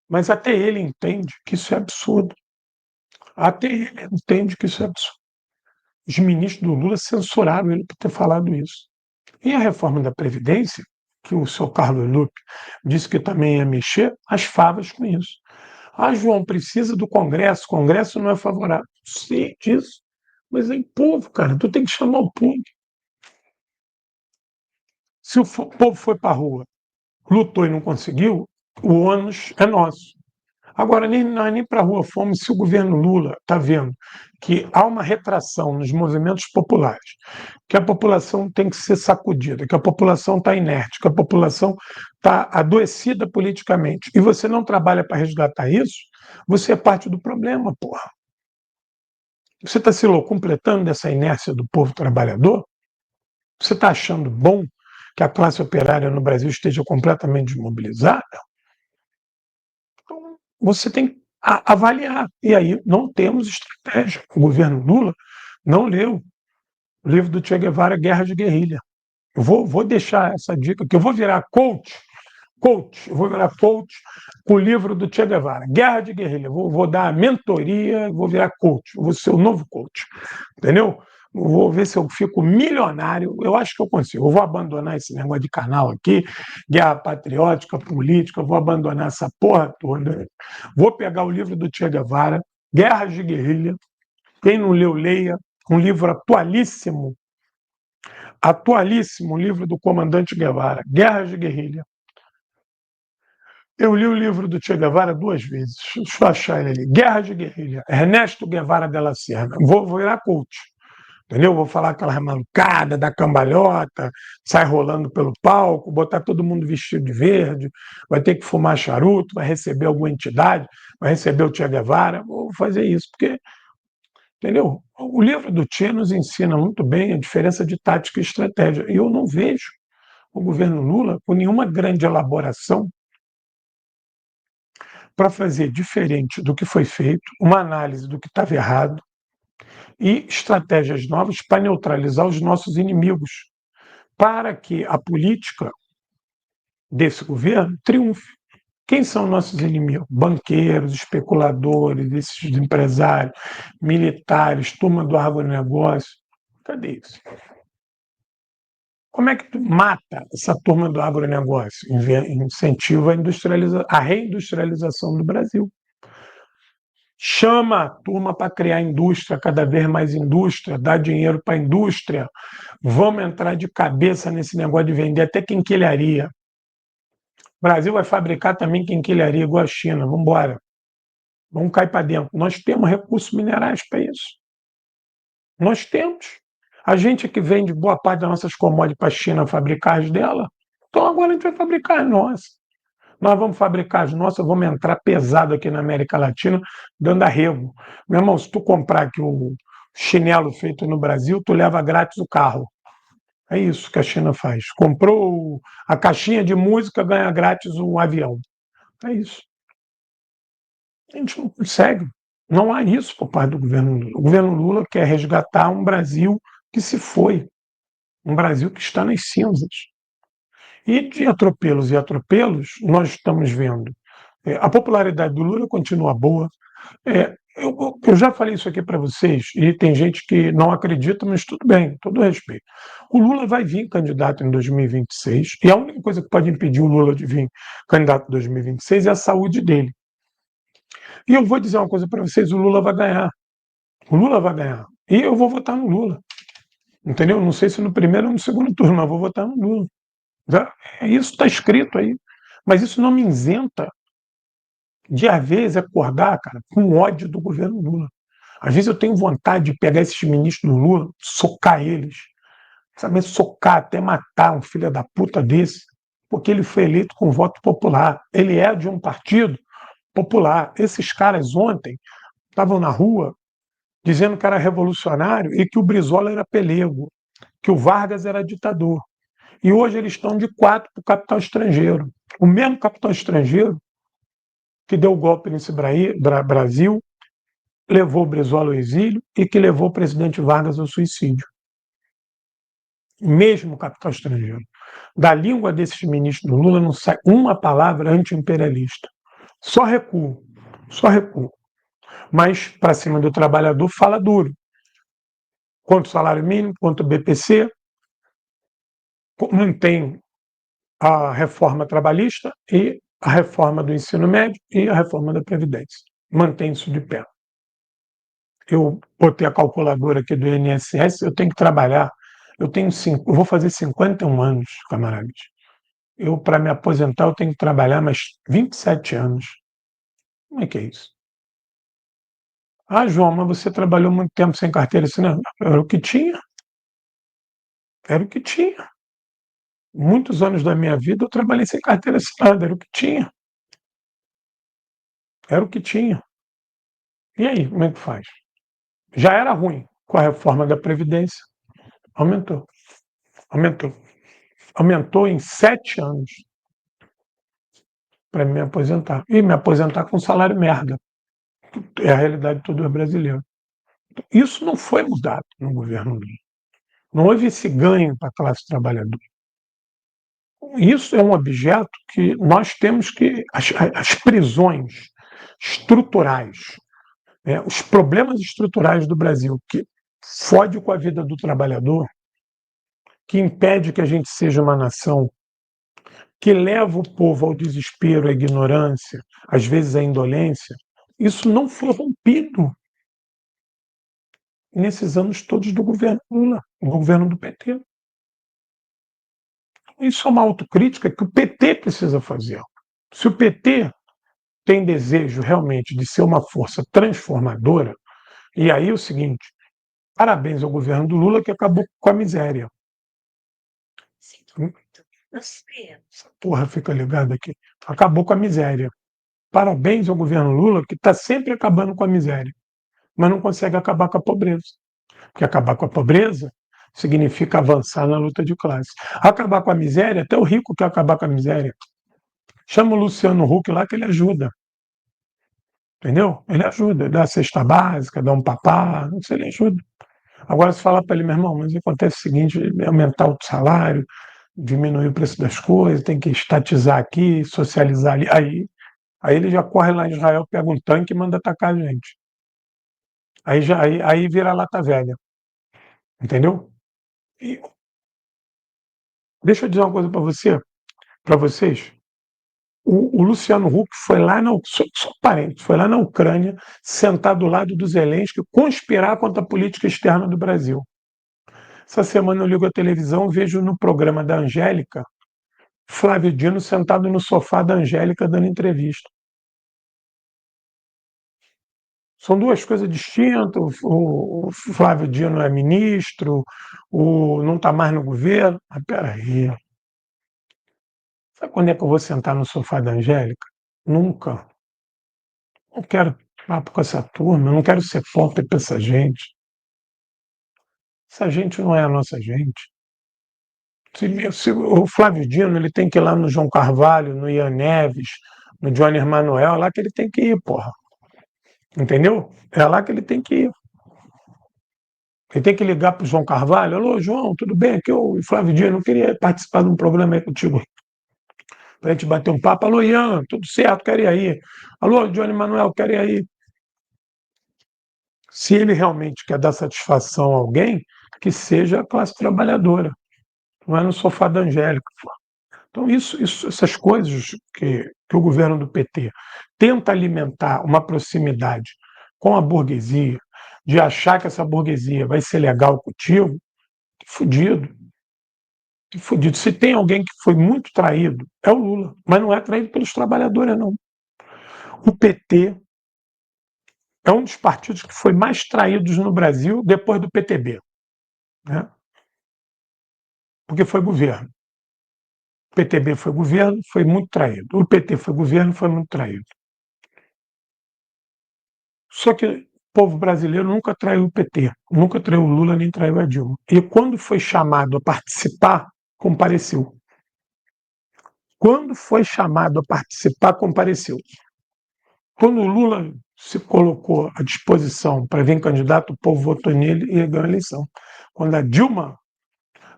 Mas até ele entende que isso é absurdo. Até ele entende que isso é absurdo. Os ministros do Lula censuraram ele por ter falado isso. E a reforma da Previdência, que o senhor Carlos Lupe disse que também ia mexer, as favas com isso. Ah, João, precisa do Congresso, o Congresso não é favorável. Sei disso, mas é povo, cara, tu tem que chamar o povo. Se o povo foi para a rua, lutou e não conseguiu, o ônus é nosso. Agora, não é nem para a rua fomos se o governo Lula está vendo que há uma retração nos movimentos populares, que a população tem que ser sacudida, que a população está inerte, que a população está adoecida politicamente, e você não trabalha para resgatar isso, você é parte do problema, porra. Você está se completando dessa inércia do povo trabalhador? Você está achando bom que a classe operária no Brasil esteja completamente desmobilizada? Então, você tem que avaliar. E aí não temos estratégia. O governo Lula não leu o livro do Che Guevara, Guerra de Guerrilha. Eu vou deixar essa dica, que eu vou virar coach, eu vou virar coach com o livro do Che Guevara, Guerra de Guerrilha. Vou dar mentoria, vou virar coach, vou ser o novo coach, entendeu? Vou ver se eu fico milionário. Eu acho que eu consigo. Eu vou abandonar esse negócio de canal aqui, guerra patriótica, política, eu vou abandonar essa porra toda. Vou pegar o livro do Che Guevara, Guerras de Guerrilha. Quem não leu, leia. Um livro atualíssimo, um livro do comandante Guevara, Guerras de Guerrilha. Eu li o livro do Che Guevara 2 vezes. Deixa eu achar ele ali. Guerra de Guerrilha. Ernesto Guevara de la Sierra. Vou virar coach. Entendeu? Vou falar aquela malucada da cambalhota, sai rolando pelo palco, botar todo mundo vestido de verde, vai ter que fumar charuto, vai receber alguma entidade, vai receber o Che Guevara. Vou fazer isso, porque, entendeu? O livro do Che nos ensina muito bem a diferença de tática e estratégia. E eu não vejo o governo Lula com nenhuma grande elaboração para fazer diferente do que foi feito, uma análise do que estava errado e estratégias novas para neutralizar os nossos inimigos, para que a política desse governo triunfe. Quem são nossos inimigos? Banqueiros, especuladores, esses empresários, militares, turma do agronegócio. Cadê isso? Como é que tu mata essa turma do agronegócio? Incentiva a reindustrialização do Brasil. Chama a turma para criar indústria, cada vez mais indústria, dá dinheiro para a indústria. Vamos entrar de cabeça nesse negócio de vender até quinquilharia. O Brasil vai fabricar também quinquilharia igual a China. Vamos embora. Vamos cair para dentro. Nós temos recursos minerais para isso. Nós temos. A gente é que vende boa parte das nossas commodities para a China fabricar as dela. Então agora a gente vai fabricar as nossas. Nós vamos fabricar as nossas, vamos entrar pesado aqui na América Latina, dando arrego. Meu irmão, se tu comprar aqui o chinelo feito no Brasil, tu leva grátis o carro. É isso que a China faz. Comprou a caixinha de música, ganha grátis um avião. É isso. A gente não consegue. Não há isso por parte do governo Lula. O governo Lula quer resgatar um Brasil que se foi, um Brasil que está nas cinzas. E de atropelos e atropelos, nós estamos vendo. A popularidade do Lula continua boa. Eu já falei isso aqui para vocês, e tem gente que não acredita, mas tudo bem, todo respeito. O Lula vai vir candidato em 2026, e a única coisa que pode impedir o Lula de vir candidato em 2026 é a saúde dele. E eu vou dizer uma coisa para vocês: o Lula vai ganhar. O Lula vai ganhar. E eu vou votar no Lula. Entendeu? Não sei se no primeiro ou no segundo turno, mas vou votar no Lula. Isso está escrito aí. Mas isso não me isenta de, às vezes, acordar, cara, com ódio do governo Lula. Às vezes eu tenho vontade de pegar esses ministros do Lula, socar eles, sabe, socar até matar um filho da puta desse, porque ele foi eleito com voto popular. Ele é de um partido popular. Esses caras ontem estavam na rua dizendo que era revolucionário e que o Brizola era pelego, que o Vargas era ditador. E hoje eles estão de quatro para o capital estrangeiro. O mesmo capital estrangeiro que deu o golpe nesse Brasil, levou o Brizola ao exílio e que levou o presidente Vargas ao suicídio. Mesmo capital estrangeiro. Da língua desses ministros do Lula não sai uma palavra anti-imperialista. Só recuo, só recuo. Mas, para cima do trabalhador, fala duro. Quanto o salário mínimo, quanto o BPC, mantém a reforma trabalhista e a reforma do ensino médio e a reforma da Previdência. Mantém isso de pé. Eu botei a calculadora aqui do INSS, eu tenho que trabalhar. Eu vou fazer 51 anos, camaradas. Para me aposentar, eu tenho que trabalhar mais 27 anos. Como é que é isso? Ah, João, mas você trabalhou muito tempo sem carteira assinada. Era o que tinha, era o que tinha. Muitos anos da minha vida eu trabalhei sem carteira assinada, era o que tinha, era o que tinha. E aí, como é que faz? Já era ruim. Com a reforma da Previdência, aumentou, aumentou. Aumentou em 7 anos para me aposentar. E me aposentar com salário merda. É a realidade de todo brasileiro. Isso não foi mudado no governo Lula. Não houve esse ganho para a classe trabalhadora. Isso é um objeto que nós temos que. As prisões estruturais, os problemas estruturais do Brasil, que fode com a vida do trabalhador, que impede que a gente seja uma nação, que leva o povo ao desespero, à ignorância, às vezes à indolência, isso não foi rompido nesses anos todos do governo Lula, do governo do PT. Isso é uma autocrítica que o PT precisa fazer. Se o PT tem desejo realmente de ser uma força transformadora, e aí é o seguinte, parabéns ao governo do Lula que acabou com a miséria. Essa porra fica ligada aqui. Acabou com a miséria. Parabéns ao governo Lula que está sempre acabando com a miséria, mas não consegue acabar com a pobreza. Porque acabar com a pobreza significa avançar na luta de classe. Acabar com a miséria, até o rico quer acabar com a miséria. Chama o Luciano Huck lá que ele ajuda. Entendeu? Ele ajuda, dá a cesta básica, dá um papá, não sei, ele ajuda. Agora, se falar para ele, meu irmão, mas acontece o seguinte: aumentar o salário, diminuir o preço das coisas, tem que estatizar aqui, socializar ali. Aí ele já corre lá em Israel, pega um tanque e manda atacar a gente. Aí vira lata velha, entendeu? E deixa eu dizer uma coisa para vocês. O Luciano Huck foi lá na só parente, foi lá na Ucrânia, sentar do lado do Zelensky, conspirar contra a política externa do Brasil. Essa semana eu ligo a televisão, vejo no programa da Angélica, Flávio Dino sentado no sofá da Angélica dando entrevista. São duas coisas distintas. O Flávio Dino é ministro, não está mais no governo. Mas peraí, sabe quando é que eu vou sentar no sofá da Angélica? Nunca. Não quero papo com essa turma, não quero ser pobre para essa gente. Essa gente não é a nossa gente. Se o Flávio Dino ele tem que ir lá no João Carvalho, no Ian Neves, no Johnny Manuel, é lá que ele tem que ir, porra. Entendeu? É lá que ele tem que ir. Ele tem que ligar para o João Carvalho. Alô, João, tudo bem? Aqui é o Flávio Dino, não queria participar de um programa aí contigo para a gente bater um papo. Alô, Ian, tudo certo? Quero ir aí. Alô, Johnny Manuel, quero ir aí. Se ele realmente quer dar satisfação a alguém, que seja a classe trabalhadora, não é no sofá da Angélica. Então, essas coisas que o governo do PT tenta alimentar uma proximidade com a burguesia, de achar que essa burguesia vai ser legal contigo, fudido. Fudido. Se tem alguém que foi muito traído, é o Lula, mas não é traído pelos trabalhadores, não. O PT é um dos partidos que foi mais traídos no Brasil depois do PTB, né? Porque foi governo. O PTB foi governo, foi muito traído. O PT foi governo, foi muito traído. Só que o povo brasileiro nunca traiu o PT, nunca traiu o Lula, nem traiu a Dilma. E quando foi chamado a participar, compareceu. Quando foi chamado a participar, compareceu. Quando o Lula se colocou à disposição para vir candidato, o povo votou nele e ele ganhou a eleição. Quando a Dilma,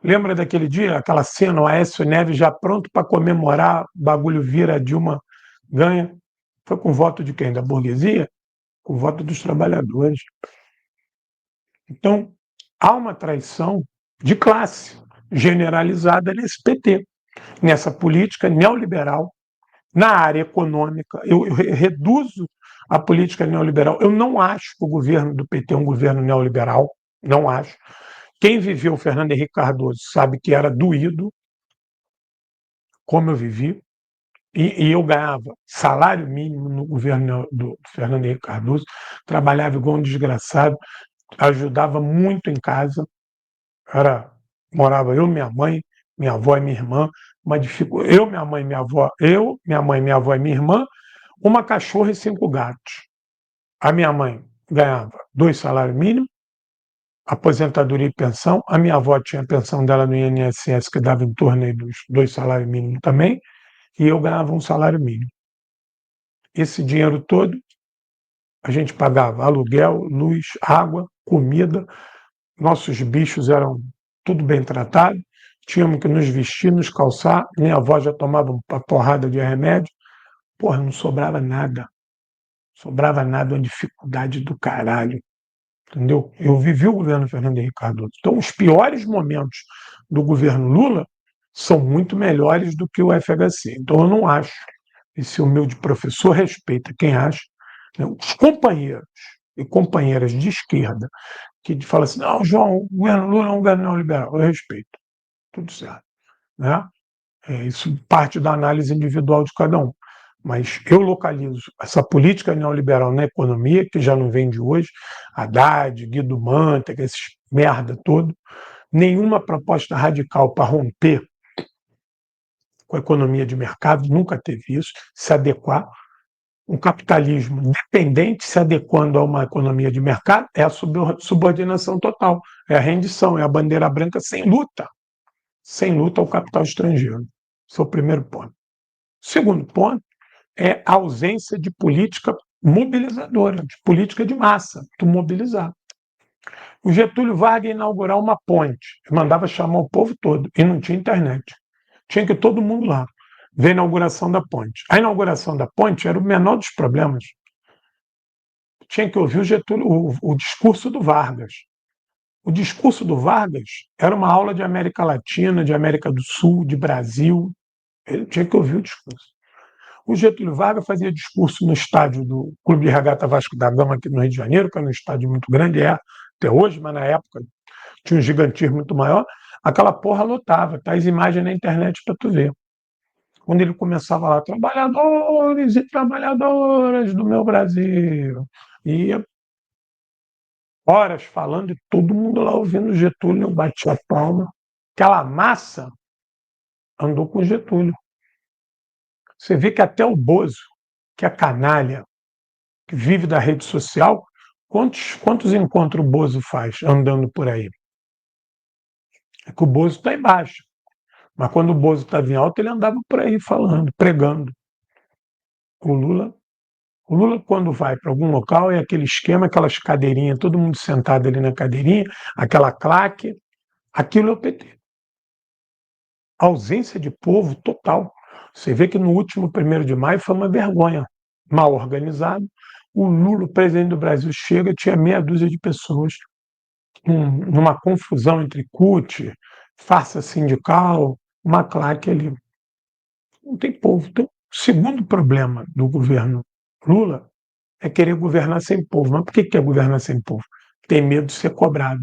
lembra daquele dia, aquela cena, o Aécio Neves já pronto para comemorar, o bagulho vira, a Dilma ganha, foi com voto de quem? Da burguesia? Com voto dos trabalhadores. Então, há uma traição de classe generalizada nesse PT, nessa política neoliberal, na área econômica. Eu reduzo a política neoliberal. Eu não acho que o governo do PT é um governo neoliberal, não acho. Quem viveu o Fernando Henrique Cardoso sabe que era doído, como eu vivi. E eu ganhava salário mínimo no governo do Fernando Henrique Cardoso, trabalhava igual um desgraçado, ajudava muito em casa, era, morava eu, minha mãe, minha avó e minha irmã, eu, minha mãe, minha avó, minha mãe, minha avó e minha irmã, uma cachorra e 5 gatos. A minha mãe ganhava 2 salários mínimos, aposentadoria e pensão. A minha avó tinha a pensão dela no INSS, que dava em torno aí dos 2 salários mínimos também, e eu ganhava um salário mínimo. Esse dinheiro todo, a gente pagava aluguel, luz, água, comida, nossos bichos eram tudo bem tratados, tínhamos que nos vestir, nos calçar, minha avó já tomava uma porrada de remédio, porra, não sobrava nada, uma dificuldade do caralho, entendeu? Eu vivi o governo Fernando Henrique Cardoso. Então, os piores momentos do governo Lula são muito melhores do que o FHC. Então, eu não acho, esse humilde professor respeita quem acha, né? Os companheiros e companheiras de esquerda que falam assim, não, João, o governo Lula é um governo neoliberal, eu respeito, tudo certo, né? Isso parte da análise individual de cada um. Mas eu localizo essa política neoliberal na economia, que já não vem de hoje, Haddad, Guido Mantega, esses merda todo, nenhuma proposta radical para romper com a economia de mercado, nunca teve isso, se adequar. Um capitalismo dependente se adequando a uma economia de mercado é a subordinação total, é a rendição, é a bandeira branca sem luta ao capital estrangeiro. Esse é o primeiro ponto. Segundo ponto é a ausência de política mobilizadora, de política de massa, de mobilizar. O Getúlio Vargas ia inaugurar uma ponte, mandava chamar o povo todo, e não tinha internet. Tinha que ir todo mundo lá ver a inauguração da ponte. A inauguração da ponte era o menor dos problemas. Tinha que ouvir o discurso do Vargas. O discurso do Vargas era uma aula de América Latina, de América do Sul, de Brasil. Ele tinha que ouvir o discurso. O Getúlio Vargas fazia discurso no estádio do Clube de Regata Vasco da Gama, aqui no Rio de Janeiro, que era um estádio muito grande, até hoje, mas na época tinha um gigantismo muito maior. Aquela porra lotava, tá as imagens na internet para tu ver. Quando ele começava lá, trabalhadores e trabalhadoras do meu Brasil. E horas falando e todo mundo lá ouvindo o Getúlio, batia palma. Aquela massa andou com o Getúlio. Você vê que até o Bozo, que é canalha, que vive da rede social, quantos encontros o Bozo faz andando por aí? É que o Bozo está embaixo. Mas quando o Bozo estava em alta, ele andava por aí falando, pregando. O Lula, o Lula quando vai para algum local, é aquele esquema, aquelas cadeirinhas, todo mundo sentado ali na cadeirinha, aquela claque, aquilo é o PT. Ausência de povo total. Você vê que no último 1º de maio foi uma vergonha, mal organizado. O Lula, o presidente do Brasil, chega, tinha meia dúzia de pessoas, numa confusão entre CUT, farsa sindical, uma claque ali. Não tem povo. Então, o segundo problema do governo Lula é querer governar sem povo. Mas por que quer governar sem povo? Tem medo de ser cobrado.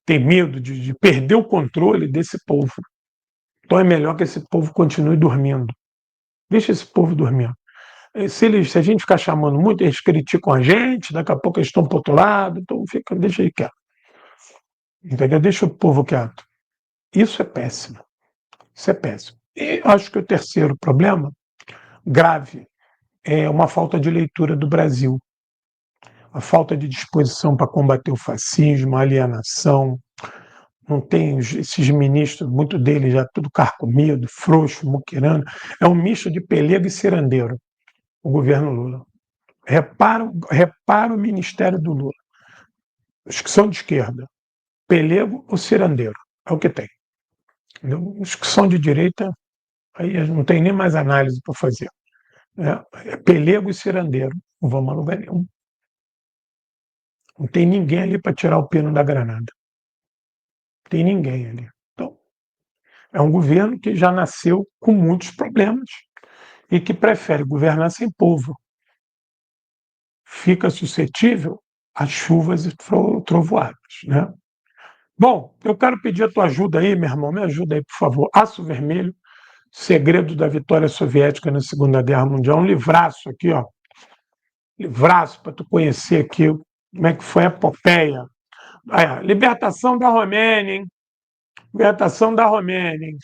Tem medo de perder o controle desse povo. Então é melhor que esse povo continue dormindo. Deixa esse povo dormindo. Se a gente ficar chamando muito, eles criticam a gente, daqui a pouco eles estão para o outro lado, então deixa ele quieto. Entendeu? Deixa o povo quieto. Isso é péssimo. Isso é péssimo. E acho que o terceiro problema, grave, é uma falta de leitura do Brasil. A falta de disposição para combater o fascismo, a alienação. Não tem esses ministros, muito deles já tudo carcomido, frouxo, muquirano. É um misto de pelego e cirandeiro, o governo Lula. Repara o ministério do Lula. Os que são de esquerda, pelego ou cirandeiro, é o que tem. Os que são de direita, aí não tem nem mais análise para fazer. É pelego e cirandeiro, não vamos a lugar nenhum. Não tem ninguém ali para tirar o pino da granada. Não tem ninguém ali. Então, é um governo que já nasceu com muitos problemas e que prefere governar sem povo. Fica suscetível a chuvas e trovoadas, né? Bom, eu quero pedir a tua ajuda aí, meu irmão, me ajuda aí, por favor. Aço Vermelho, Segredo da Vitória Soviética na Segunda Guerra Mundial. Um livraço aqui, ó. Livraço para tu conhecer aqui como é que foi a epopeia. Libertação da Romênia, hein? Libertação da Romênia, hein?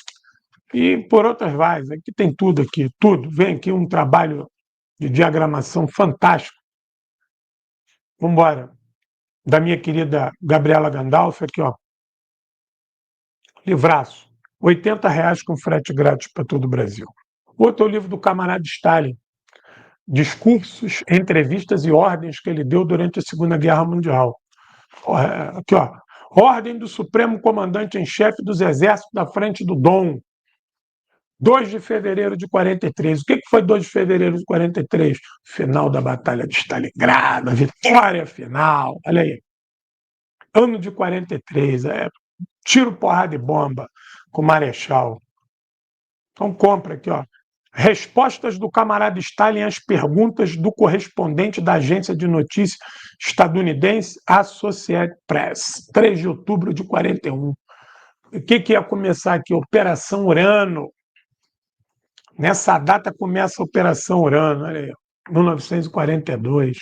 E por outras várias. Aqui tem tudo aqui, tudo. Vem aqui um trabalho de diagramação fantástico. Vamos embora. Da minha querida Gabriela Gandalf, aqui, ó. Livraço. R$ 80 com frete grátis para todo o Brasil. Outro é o livro do camarada Stalin. Discursos, entrevistas e ordens que ele deu durante a Segunda Guerra Mundial. Aqui, ó. Ordem do Supremo Comandante-em-Chefe dos Exércitos da Frente do Dom. 2 de fevereiro de 43. O que foi 2 de fevereiro de 43? Final da Batalha de Stalingrado, a vitória final. Olha aí. Ano de 43. Tiro, porrada e bomba com o Marechal. Então compra aqui, ó. Respostas do camarada Stalin às perguntas do correspondente da agência de notícias estadunidense Associated Press, 3 de outubro de 41. O que ia começar aqui? Operação Urano. Nessa data começa a Operação Urano, olha aí, 1942.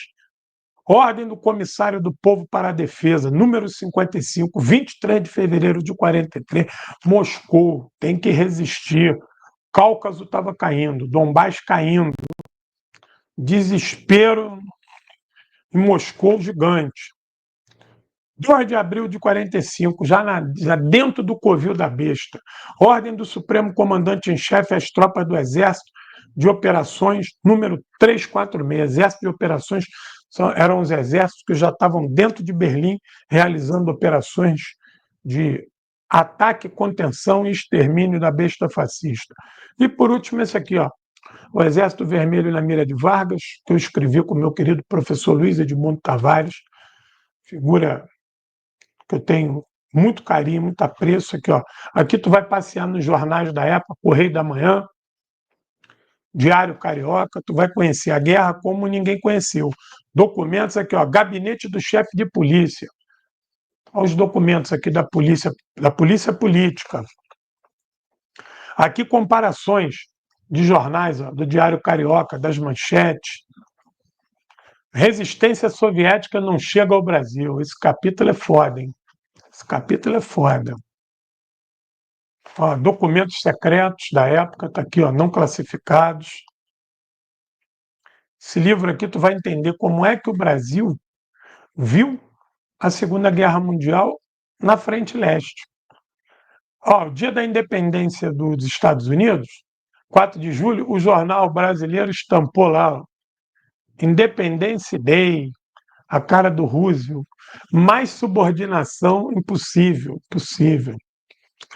Ordem do Comissário do Povo para a Defesa, número 55, 23 de fevereiro de 43. Moscou tem que resistir. Cáucaso estava caindo, Donbás caindo. Desespero em Moscou gigante. 2 de abril de 45, já dentro do covil da besta. Ordem do Supremo Comandante-em-Chefe às tropas do Exército de Operações, número 346. Exército de Operações eram os exércitos que já estavam dentro de Berlim, realizando operações de ataque, contenção e extermínio da besta fascista. E, por último, esse aqui, ó, o Exército Vermelho na Mira de Vargas, que eu escrevi com o meu querido professor Luiz Edmundo Tavares, figura que eu tenho muito carinho, muito apreço aqui, ó. Aqui tu vai passear nos jornais da época, Correio da Manhã, Diário Carioca, tu vai conhecer a guerra como ninguém conheceu. Documentos aqui, ó, Gabinete do Chefe de Polícia. Olha os documentos aqui da polícia política. Aqui comparações de jornais, ó, do Diário Carioca, das manchetes. Resistência soviética não chega ao Brasil. Esse capítulo é foda, hein? Esse capítulo é foda. Ó, documentos secretos da época, tá aqui, ó, não classificados. Esse livro aqui tu vai entender como é que o Brasil viu a Segunda Guerra Mundial na frente leste. Ó, o dia da independência dos Estados Unidos, 4 de julho, o jornal brasileiro estampou lá, ó, Independence Day, a cara do Roosevelt, mais subordinação impossível, possível.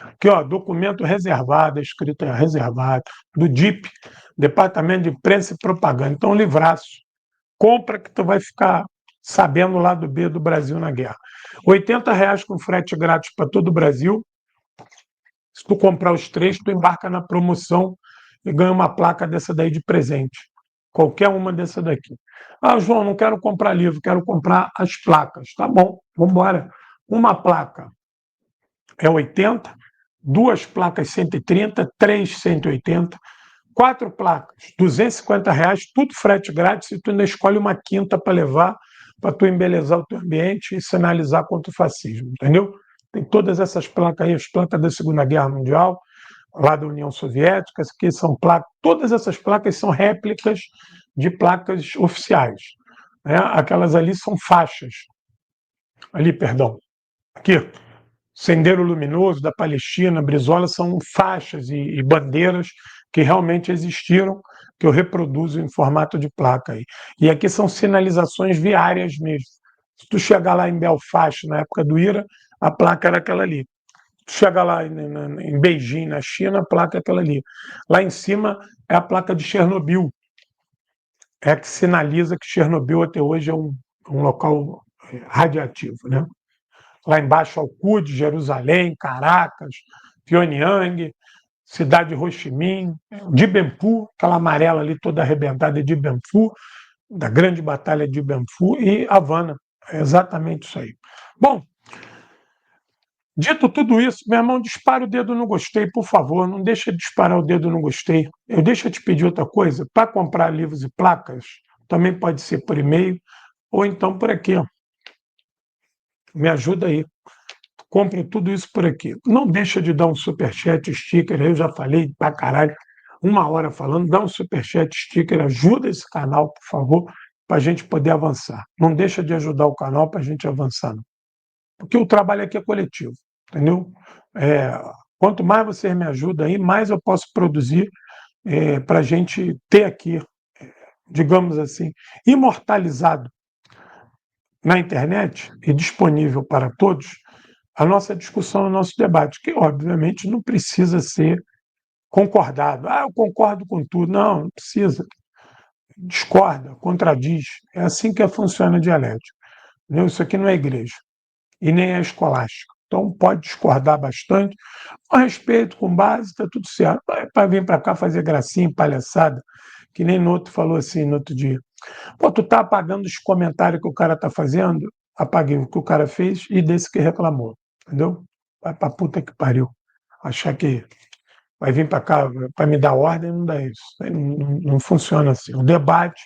Aqui, ó, documento reservado, escrito reservado, do DIP, Departamento de Imprensa e Propaganda. Então, livraço. Compra que tu vai ficar sabendo o lado B do Brasil na guerra. R$ 80 com frete grátis para todo o Brasil. Se tu comprar os 3, tu embarca na promoção e ganha uma placa dessa daí de presente. Qualquer uma dessa daqui. Ah, João, não quero comprar livro, quero comprar as placas. Tá bom, vamos embora. Uma placa é 80, 2 placas 130, 3 180, 4 placas R$ 250, tudo frete grátis, e tu ainda escolhe uma quinta para levar, para tu embelezar o teu ambiente e sinalizar contra o fascismo, entendeu? Tem todas essas placas aí, as placas da Segunda Guerra Mundial, lá da União Soviética, que são placas, todas essas placas são réplicas de placas oficiais, né? Aquelas ali são faixas. Ali, perdão. Aqui, Sendeiro Luminoso da Palestina, Brizola, são faixas e bandeiras que realmente existiram, que eu reproduzo em formato de placa aí. E aqui são sinalizações viárias mesmo. Se tu chegar lá em Belfast, na época do IRA, a placa era aquela ali. Tu chega lá em Beijing, na China, a placa é aquela ali. Lá em cima é a placa de Chernobyl, é a que sinaliza que Chernobyl até hoje é um local radiativo, né? Lá embaixo, Al-Quds, Jerusalém, Caracas, Pyongyang, cidade de Ho Chi Minh, Dibemphu, aquela amarela ali toda arrebentada de Dibemphu, da grande batalha de Dibemphu, e Havana. É exatamente isso aí. Bom, Dito tudo isso, meu irmão, dispara o dedo no gostei, por favor, não deixa de disparar o dedo no gostei. Eu deixo eu te pedir outra coisa, para comprar livros e placas, também pode ser por e-mail, ou então por aqui, ó. Me ajuda aí. Compre tudo isso por aqui. Não deixa de dar um superchat, sticker, eu já falei pra caralho, 1 hora falando, dá um superchat, sticker, ajuda esse canal, por favor, para a gente poder avançar. Não deixa de ajudar o canal para a gente avançar, não. Porque o trabalho aqui é coletivo, entendeu? É, quanto mais vocês me ajudam aí, mais eu posso produzir para a gente ter aqui, digamos assim, imortalizado na internet e disponível para todos a nossa discussão, o nosso debate, que obviamente não precisa ser concordado. Ah, eu concordo com tudo. Não, não precisa. Discorda, contradiz. É assim que funciona a dialética. Entendeu? Isso aqui não é igreja e nem é escolástica. Então pode discordar bastante, com respeito, com base, está tudo certo. Para vir para cá fazer gracinha, palhaçada, que nem no outro falou assim no outro dia. Pô, tu tá apagando os comentários que o cara tá fazendo? Apaguei o que o cara fez e desse que reclamou. Entendeu? Vai pra puta que pariu. Achar que vai vir para cá para me dar ordem, não dá isso. Não funciona assim. O debate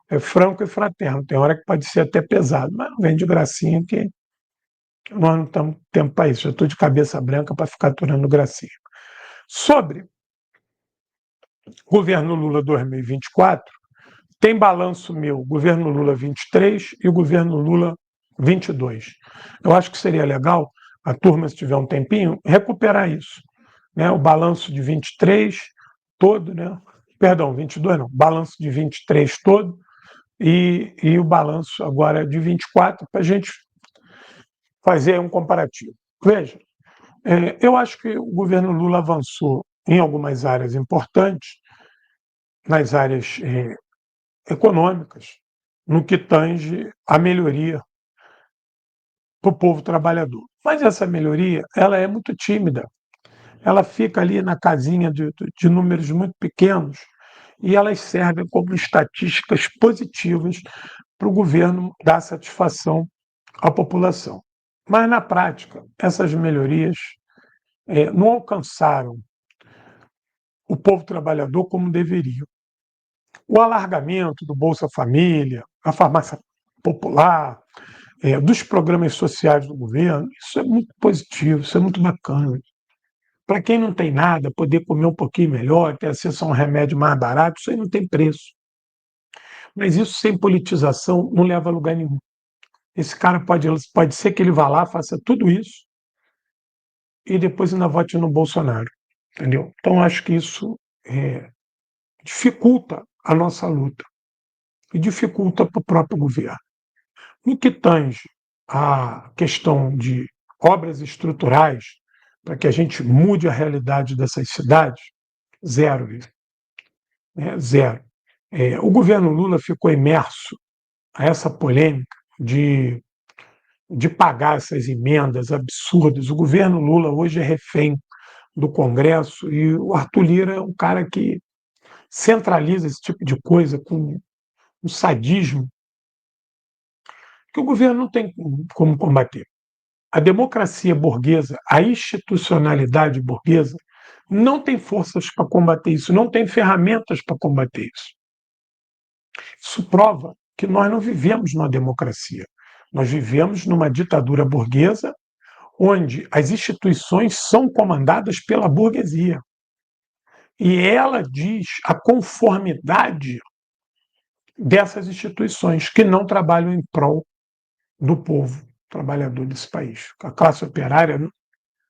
é franco e fraterno. Tem hora que pode ser até pesado, mas não vem de gracinha que nós não estamos tempo para isso. Eu estou de cabeça branca para ficar aturando gracinha. Sobre governo Lula 2024, tem balanço meu, governo Lula 23 e o governo Lula 22. Eu acho que seria legal a turma, se tiver um tempinho, recuperar isso. Né? O balanço de 23 todo, né? Perdão, 22 não, balanço de 23 todo e o balanço agora de 24 para a gente fazer um comparativo. Veja, eu acho que o governo Lula avançou em algumas áreas importantes, nas áreas econômicas, no que tange a melhoria para o povo trabalhador. Mas essa melhoria ela é muito tímida, ela fica ali na casinha de números muito pequenos e elas servem como estatísticas positivas para o governo dar satisfação à população. Mas, na prática, essas melhorias não alcançaram o povo trabalhador como deveriam. O alargamento do Bolsa Família, a farmácia popular, dos programas sociais do governo, isso é muito positivo, isso é muito bacana. Para quem não tem nada, poder comer um pouquinho melhor, ter acesso a um remédio mais barato, isso aí não tem preço. Mas isso sem politização não leva a lugar nenhum. Esse cara pode ser que ele vá lá, faça tudo isso e depois ainda vote no Bolsonaro. Entendeu? Então acho que isso dificulta a nossa luta e dificulta para o próprio governo. No que tange a questão de obras estruturais, para que a gente mude a realidade dessas cidades, zero, né? Zero. O governo Lula ficou imerso a essa polêmica de pagar essas emendas absurdas. O governo Lula hoje é refém do Congresso e o Arthur Lira é um cara que centraliza esse tipo de coisa com um sadismo que o governo não tem como combater. A democracia burguesa, a institucionalidade burguesa, não tem forças para combater isso, não tem ferramentas para combater isso. Isso prova que nós não vivemos numa democracia. Nós vivemos numa ditadura burguesa onde as instituições são comandadas pela burguesia. E ela diz a conformidade dessas instituições que não trabalham em prol do povo trabalhador desse país. A classe operária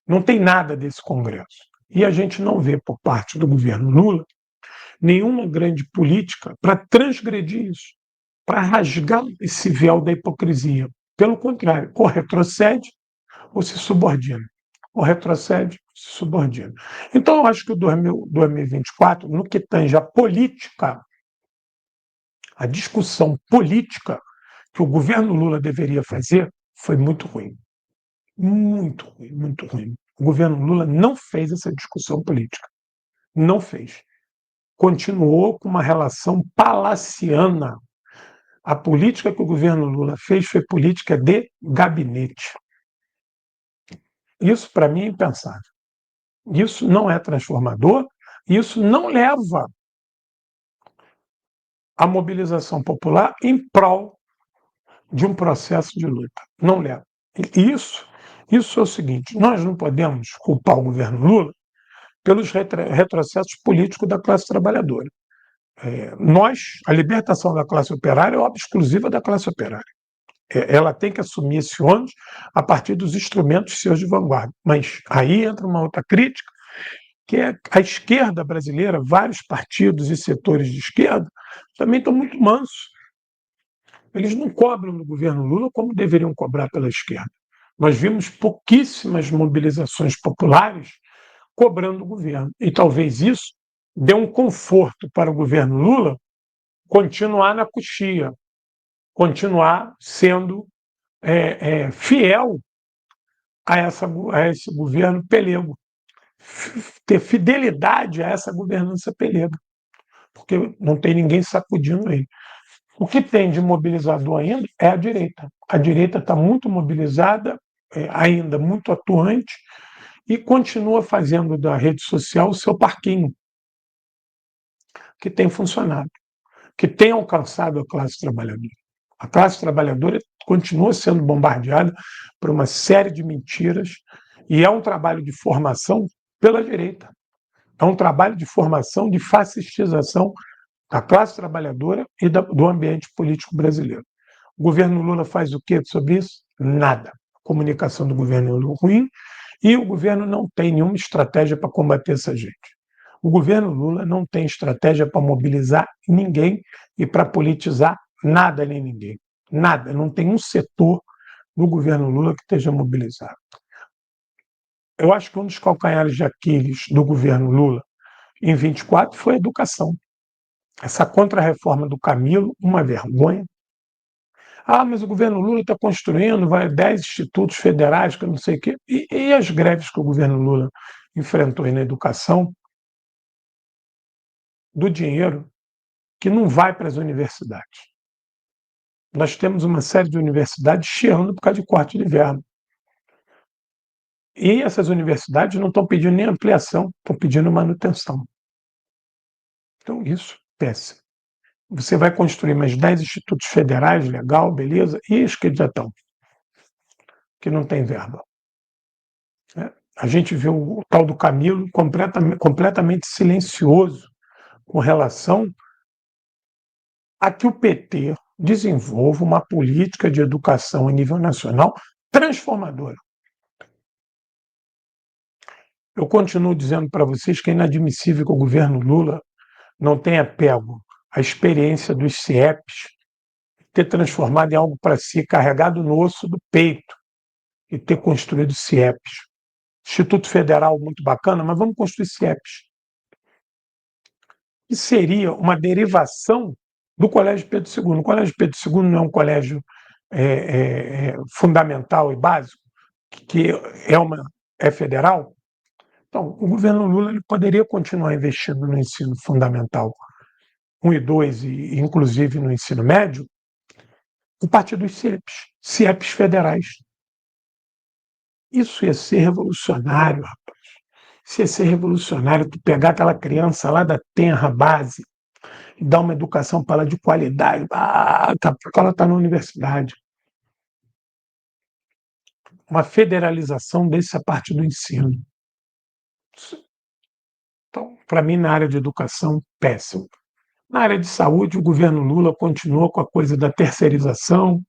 não tem nada desse Congresso. E a gente não vê, por parte do governo Lula, nenhuma grande política para transgredir isso, para rasgar esse véu da hipocrisia. Pelo contrário, ou retrocede ou se subordina. Ou retrocede ou se subordina. Então, eu acho que o 2024, no que tange a política, a discussão política que o governo Lula deveria fazer, foi muito ruim. Muito ruim, muito ruim. O governo Lula não fez essa discussão política. Não fez. Continuou com uma relação palaciana. A política que o governo Lula fez foi política de gabinete. Isso, para mim, é impensável. Isso não é transformador, isso não leva à mobilização popular em prol de um processo de luta. Não leva. Isso é o seguinte: nós não podemos culpar o governo Lula pelos retrocessos políticos da classe trabalhadora. A libertação da classe operária é obra exclusiva da classe operária. Ela tem que assumir esse ônus a partir dos instrumentos seus de vanguarda. Mas aí entra uma outra crítica, que é a esquerda brasileira, vários partidos e setores de esquerda também estão muito mansos. Eles não cobram do governo Lula como deveriam cobrar pela esquerda. Nós vimos pouquíssimas mobilizações populares cobrando o governo. E talvez isso dê um conforto para o governo Lula continuar na coxia, continuar sendo fiel a esse governo pelego, ter fidelidade a essa governança pelego, porque não tem ninguém sacudindo ele. O que tem de mobilizador ainda é a direita. A direita está muito mobilizada, ainda muito atuante, e continua fazendo da rede social o seu parquinho, que tem funcionado, que tem alcançado a classe trabalhadora. A classe trabalhadora continua sendo bombardeada por uma série de mentiras, e é um trabalho de formação pela direita. É um trabalho de formação, de fascistização da classe trabalhadora e do ambiente político brasileiro. O governo Lula faz o quê sobre isso? Nada. A comunicação do governo Lula é ruim e o governo não tem nenhuma estratégia para combater essa gente. O governo Lula não tem estratégia para mobilizar ninguém e para politizar nada nem ninguém. Nada. Não tem um setor no governo Lula que esteja mobilizado. Eu acho que um dos calcanhares de Aquiles do governo Lula em 24 foi a educação. Essa contra-reforma do Camilo, uma vergonha. Mas o governo Lula está construindo 10 institutos federais, que eu não sei o quê. E as greves que o governo Lula enfrentou aí na educação, do dinheiro que não vai para as universidades. Nós temos uma série de universidades chiando por causa de corte de verba. E essas universidades não estão pedindo nem ampliação, estão pedindo manutenção. Então, isso, péssimo. Você vai construir mais 10 institutos federais, legal, beleza, e os que já estão, que não tem verba. A gente vê o tal do Camilo completamente silencioso com relação a que o PT desenvolva uma política de educação a nível nacional transformadora. Eu continuo dizendo para vocês que é inadmissível que o governo Lula não tenha pego a experiência dos CIEPs, ter transformado em algo para si, carregado no osso do peito, e ter construído CIEPs. Instituto Federal, muito bacana, mas vamos construir CIEPs. Que seria uma derivação do Colégio Pedro II. O Colégio Pedro II não é um colégio fundamental e básico, que é federal? Então, o governo Lula ele poderia continuar investindo no ensino fundamental 1 e 2, e inclusive no ensino médio, a partir dos CIEPs federais. Isso ia ser revolucionário, rapaz. Isso ia ser revolucionário, tu pegar aquela criança lá da tenra base e dar uma educação para ela de qualidade, porque ela está na universidade. Uma federalização dessa parte do ensino. Então, para mim, na área de educação, péssimo. Na área de saúde, o governo Lula continuou com a coisa da terceirização.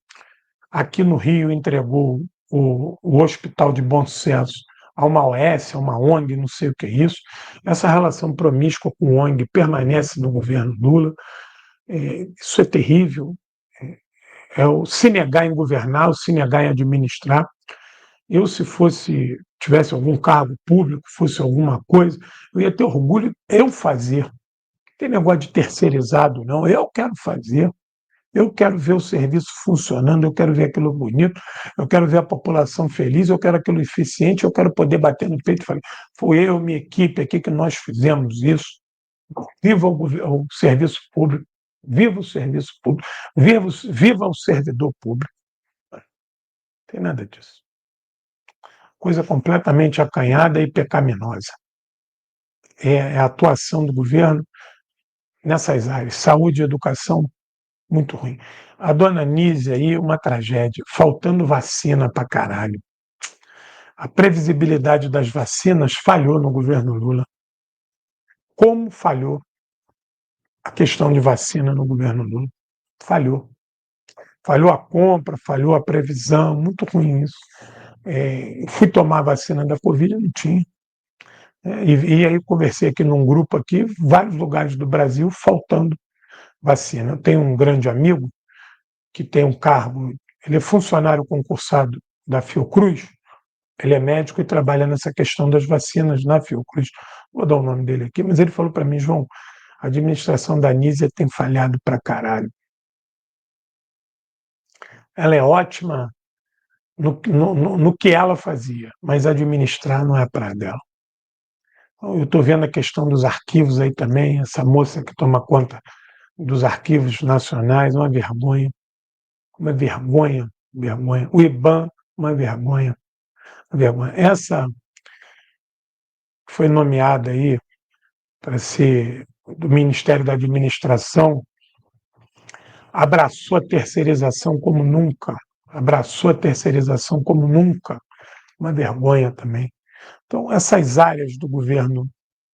Aqui no Rio entregou o Hospital de Bom Sucesso a uma OS, a uma ONG, não sei o que é isso. Essa relação promíscua com a ONG permanece no governo Lula. Isso é terrível. É o se negar em governar, o se negar em administrar. Eu, se tivesse algum cargo público, fosse alguma coisa, eu ia ter orgulho eu fazer. Não tem negócio de terceirizado, não. Eu quero fazer. Eu quero ver o serviço funcionando, eu quero ver aquilo bonito, eu quero ver a população feliz, eu quero aquilo eficiente, eu quero poder bater no peito e falar: foi eu, minha equipe aqui que nós fizemos isso. Viva o serviço público, viva o serviço público, viva o servidor público. Não tem nada disso. coisa completamente acanhada e pecaminosa. É a atuação do governo nessas áreas, saúde e educação, muito ruim. A dona Nízia aí, uma tragédia, faltando vacina pra caralho. A previsibilidade das vacinas falhou no governo Lula. Como falhou a questão de vacina no governo Lula? Falhou. Falhou a compra, falhou a previsão, muito ruim isso. Fui tomar a vacina da Covid, não tinha. E aí conversei aqui num grupo aqui, vários lugares do Brasil faltando vacina. Eu tenho um grande amigo que tem um cargo, ele é funcionário concursado da Fiocruz, ele é médico e trabalha nessa questão das vacinas na Fiocruz. Vou dar o nome dele aqui, mas ele falou para mim, João, a administração da Anísia tem falhado para caralho. Ela é ótima no que ela fazia, mas administrar não é a praia dela. Eu estou vendo a questão dos arquivos aí também, essa moça que toma conta dos arquivos nacionais, uma vergonha, uma vergonha, vergonha. O IBAN, uma vergonha, uma vergonha. Essa foi nomeada aí para ser do Ministério da Administração, abraçou a terceirização como nunca, abraçou a terceirização como nunca, uma vergonha também. Então, essas áreas do governo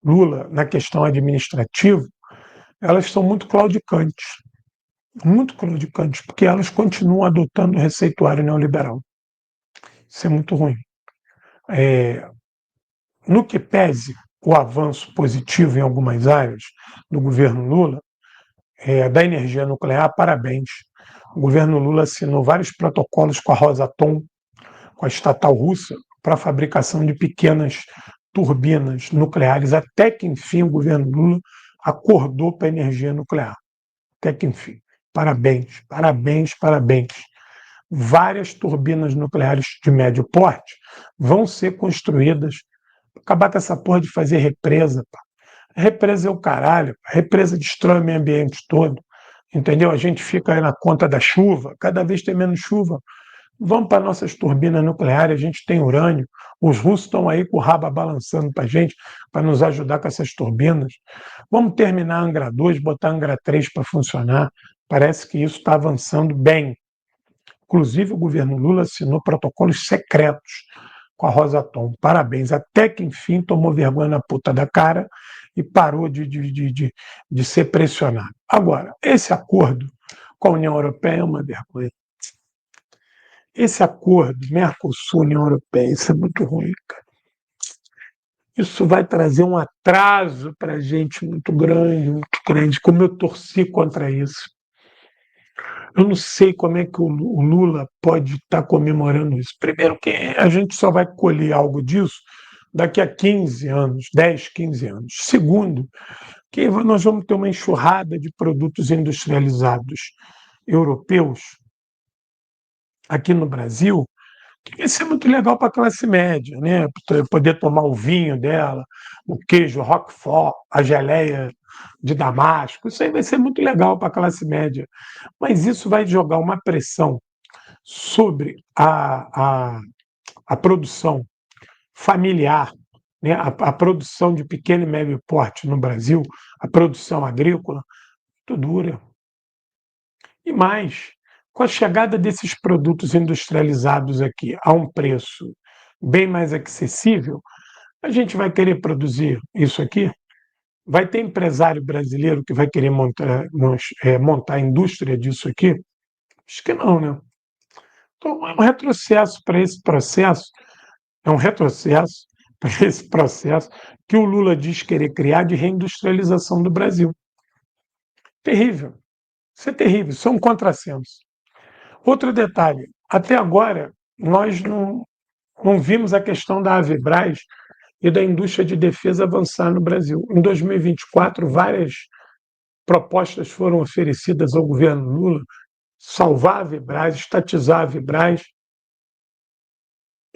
Lula, na questão administrativa, elas são muito claudicantes, porque elas continuam adotando o receituário neoliberal. Isso é muito ruim. No que pese o avanço positivo em algumas áreas do governo Lula, da energia nuclear, parabéns. O governo Lula assinou vários protocolos com a Rosatom, com a estatal russa, para a fabricação de pequenas turbinas nucleares, até que, enfim, o governo Lula acordou para a energia nuclear. Até que, enfim. Parabéns, parabéns, parabéns. Várias turbinas nucleares de médio porte vão ser construídas. Acabar com essa porra de fazer represa. Pá. Represa é o caralho. Represa destrói o meio ambiente todo. Entendeu? A gente fica aí na conta da chuva, cada vez tem menos chuva. Vamos para nossas turbinas nucleares, a gente tem urânio. Os russos estão aí com o rabo balançando para a gente, para nos ajudar com essas turbinas. Vamos terminar a Angra 2, botar a Angra 3 para funcionar. Parece que isso está avançando bem. Inclusive, o governo Lula assinou protocolos secretos com a Rosatom. Parabéns. Até que, enfim, tomou vergonha na puta da cara e parou de ser pressionado. Agora, esse acordo com a União Europeia é uma vergonha. Esse acordo Mercosul-União Europeia, isso é muito ruim, cara. Isso vai trazer um atraso para a gente muito grande, como eu torci contra isso. Eu não sei como é que o Lula pode estar comemorando isso. Primeiro que a gente só vai colher algo disso daqui a 15 anos, 10, 15 anos. Segundo, que nós vamos ter uma enxurrada de produtos industrializados europeus aqui no Brasil, que vai ser muito legal para a classe média, né? Poder tomar o vinho dela, o queijo Roquefort, a geleia de Damasco, isso aí vai ser muito legal para a classe média. Mas isso vai jogar uma pressão sobre a produção familiar, né? A produção de pequeno e médio porte no Brasil, a produção agrícola, muito dura. E mais, com a chegada desses produtos industrializados aqui a um preço bem mais acessível, a gente vai querer produzir isso aqui? Vai ter empresário brasileiro que vai querer montar a indústria disso aqui? Acho que não, né? Então, é um retrocesso para esse processo, é um retrocesso para esse processo que o Lula diz querer criar de reindustrialização do Brasil. Terrível. Isso é terrível, isso é um contrassenso. Outro detalhe, até agora nós não vimos a questão da Avebras e da indústria de defesa avançar no Brasil. Em 2024, várias propostas foram oferecidas ao governo Lula, salvar a Avebras, estatizar a Avebras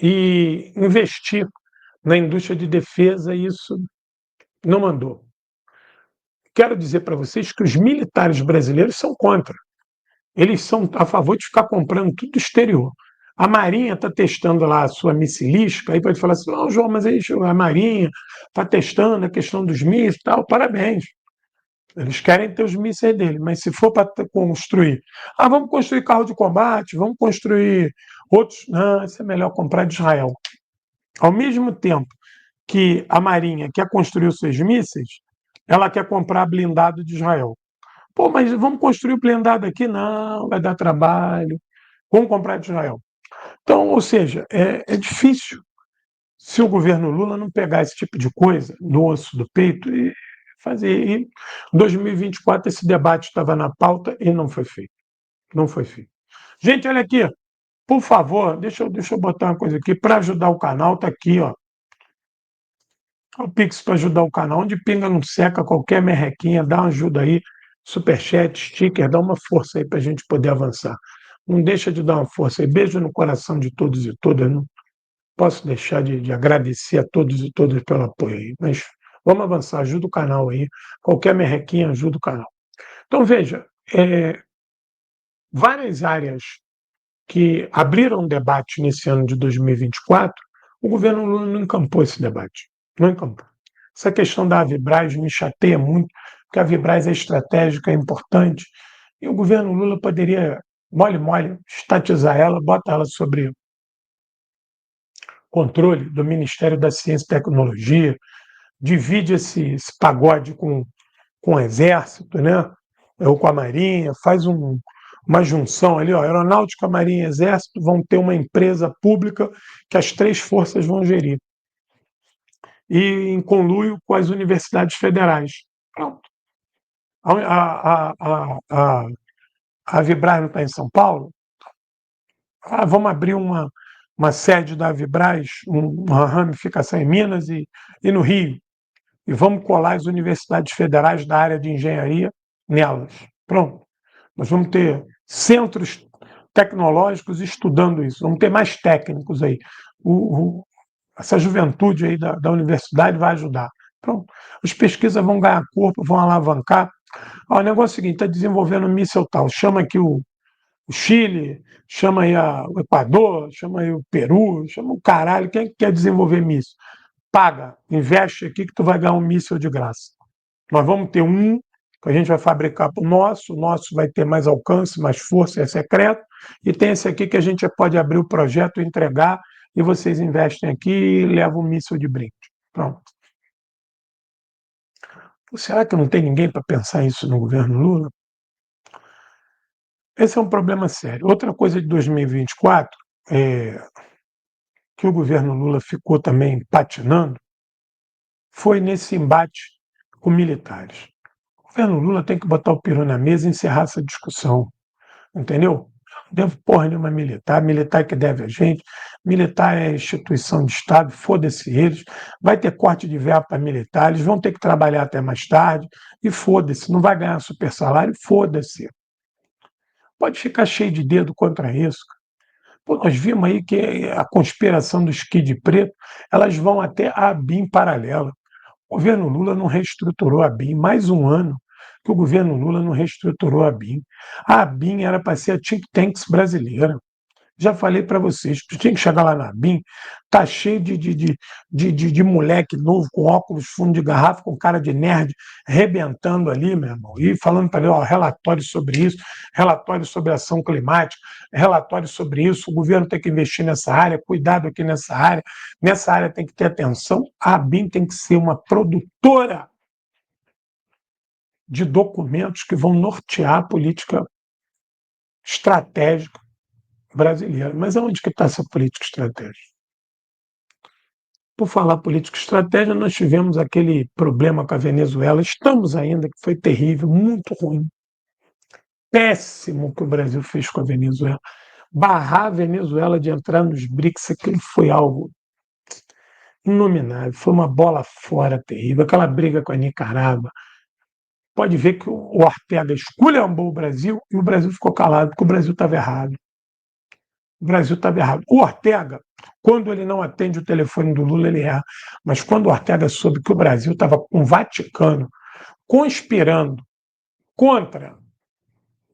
e investir na indústria de defesa, e isso não mandou. Quero dizer para vocês que os militares brasileiros são contra. Eles são a favor de ficar comprando tudo exterior. A Marinha está testando lá a sua missilística, aí pode falar assim, não, João, mas aí a Marinha está testando a questão dos mísseis e tal, parabéns. Eles querem ter os mísseis dele, mas se for para construir, vamos construir carro de combate, vamos construir outros. Não, isso é melhor comprar de Israel. Ao mesmo tempo que a Marinha quer construir os seus mísseis, ela quer comprar blindado de Israel. Pô, mas vamos construir o blindado aqui? Não, vai dar trabalho. Vamos comprar de Israel. Então, ou seja, é difícil se o governo Lula não pegar esse tipo de coisa no osso do peito e fazer. E em 2024 esse debate estava na pauta e não foi feito. Não foi feito. Gente, olha aqui, por favor, deixa eu botar uma coisa aqui para ajudar o canal, está aqui, ó. O Pix para ajudar o canal. Onde pinga não seca, qualquer merrequinha, dá uma ajuda aí. Superchat, sticker, dá uma força aí para a gente poder avançar. Não deixa de dar uma força aí. Beijo no coração de todos e todas. Não posso deixar de agradecer a todos e todas pelo apoio aí. Mas vamos avançar, ajuda o canal aí. Qualquer merrequinha ajuda o canal. Então, veja, várias áreas que abriram um debate nesse ano de 2024, o governo Lula não encampou esse debate. Não encampou. Essa questão da Avibraz me chateia muito, porque a Avibraz é estratégica, é importante, e o governo Lula poderia, mole, estatizar ela, bota ela sobre controle do Ministério da Ciência e Tecnologia, divide esse pagode com o Exército, né? Ou com a Marinha, faz uma junção ali, ó, Aeronáutica, Marinha e Exército vão ter uma empresa pública que as três forças vão gerir. E em conluio com as universidades federais. Pronto. A Vibraz não está em São Paulo? Vamos abrir uma sede da Vibraz, uma ramificação em Minas e no Rio. E vamos colar as universidades federais da área de engenharia nelas. Pronto. Nós vamos ter centros tecnológicos estudando isso, vamos ter mais técnicos aí. Essa juventude aí da universidade vai ajudar. Pronto. As pesquisas vão ganhar corpo, vão alavancar. O negócio é o seguinte, está desenvolvendo um míssil tal, chama aqui o Chile, chama aí o Equador, chama aí o Peru, chama o caralho, quem quer desenvolver míssil? Paga, investe aqui que tu vai ganhar um míssil de graça. Nós vamos ter um que a gente vai fabricar para o nosso vai ter mais alcance, mais força, é secreto, e tem esse aqui que a gente pode abrir o projeto, entregar, e vocês investem aqui e levam um míssil de brinde. Pronto. Será que não tem ninguém para pensar isso no governo Lula? Esse é um problema sério. Outra coisa de 2024, que o governo Lula ficou também patinando, foi nesse embate com militares. O governo Lula tem que botar o peru na mesa e encerrar essa discussão, entendeu? Não devo porra nenhuma militar que deve a gente, militar é instituição de Estado, foda-se eles, vai ter corte de verba para militar, eles vão ter que trabalhar até mais tarde, e foda-se, não vai ganhar super salário, foda-se. Pode ficar cheio de dedo contra isso. Pô, nós vimos aí que a conspiração do Skid Preto, elas vão até a ABIN paralela. O governo Lula não reestruturou a ABIN, mais um ano que o governo Lula não reestruturou a ABIN. A ABIN era para ser a think tanks brasileira. Já falei para vocês, tu tinha que chegar lá na BIM, tá cheio de moleque novo com óculos fundo de garrafa, com cara de nerd, rebentando ali, meu irmão, e falando para ele, ó, relatório sobre isso, relatório sobre ação climática, relatório sobre isso, o governo tem que investir nessa área, cuidado aqui nessa área tem que ter atenção, a BIM tem que ser uma produtora de documentos que vão nortear a política estratégica brasileira. Mas aonde que está essa política estratégica? Por falar política estratégica, nós tivemos aquele problema com a Venezuela, estamos ainda, que foi terrível, muito ruim, péssimo que o Brasil fez com a Venezuela. Barrar a Venezuela de entrar nos BRICS, aquilo foi algo inominável, foi uma bola fora terrível, aquela briga com a Nicarágua. Pode ver que o Ortega esculhambou o Brasil e o Brasil ficou calado, porque o Brasil estava errado. O Brasil estava errado. O Ortega, quando ele não atende o telefone do Lula, ele erra. Mas quando o Ortega soube que o Brasil estava com o Vaticano conspirando contra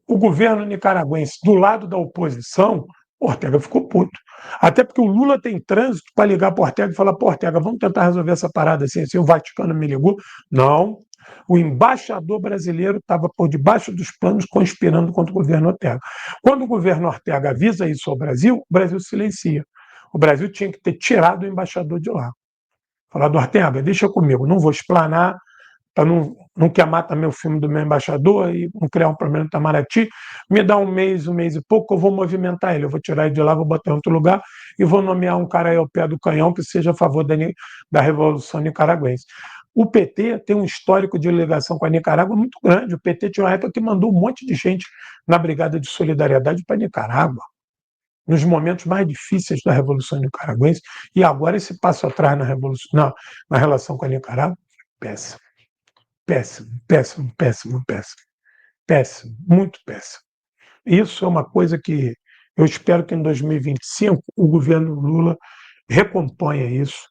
o governo nicaragüense do lado da oposição, O Ortega ficou puto. Até porque o Lula tem trânsito para ligar para o Ortega e falar: pô, Ortega, vamos tentar resolver essa parada assim, assim. O Vaticano me ligou. Não. O embaixador brasileiro estava por debaixo dos panos conspirando contra o governo Ortega. Quando o governo Ortega avisa isso ao Brasil, o Brasil silencia. O Brasil tinha que ter tirado o embaixador de lá. Falar do Ortega, deixa comigo, não vou explanar, para não queimar também o filme do meu embaixador e não criar um problema no Itamaraty, me dá um mês e pouco, eu vou movimentar ele, eu vou tirar ele de lá, vou botar em outro lugar e vou nomear um cara aí ao pé do canhão que seja a favor da Revolução Nicaragüense. O PT tem um histórico de ligação com a Nicarágua muito grande. O PT tinha uma época que mandou um monte de gente na Brigada de Solidariedade para a Nicarágua, nos momentos mais difíceis da Revolução Nicaragüense, e agora esse passo atrás na relação com a Nicarágua, péssimo. Péssimo, péssimo, péssimo, péssimo. Péssimo, muito péssimo. Isso é uma coisa que eu espero que em 2025 o governo Lula recomponha isso.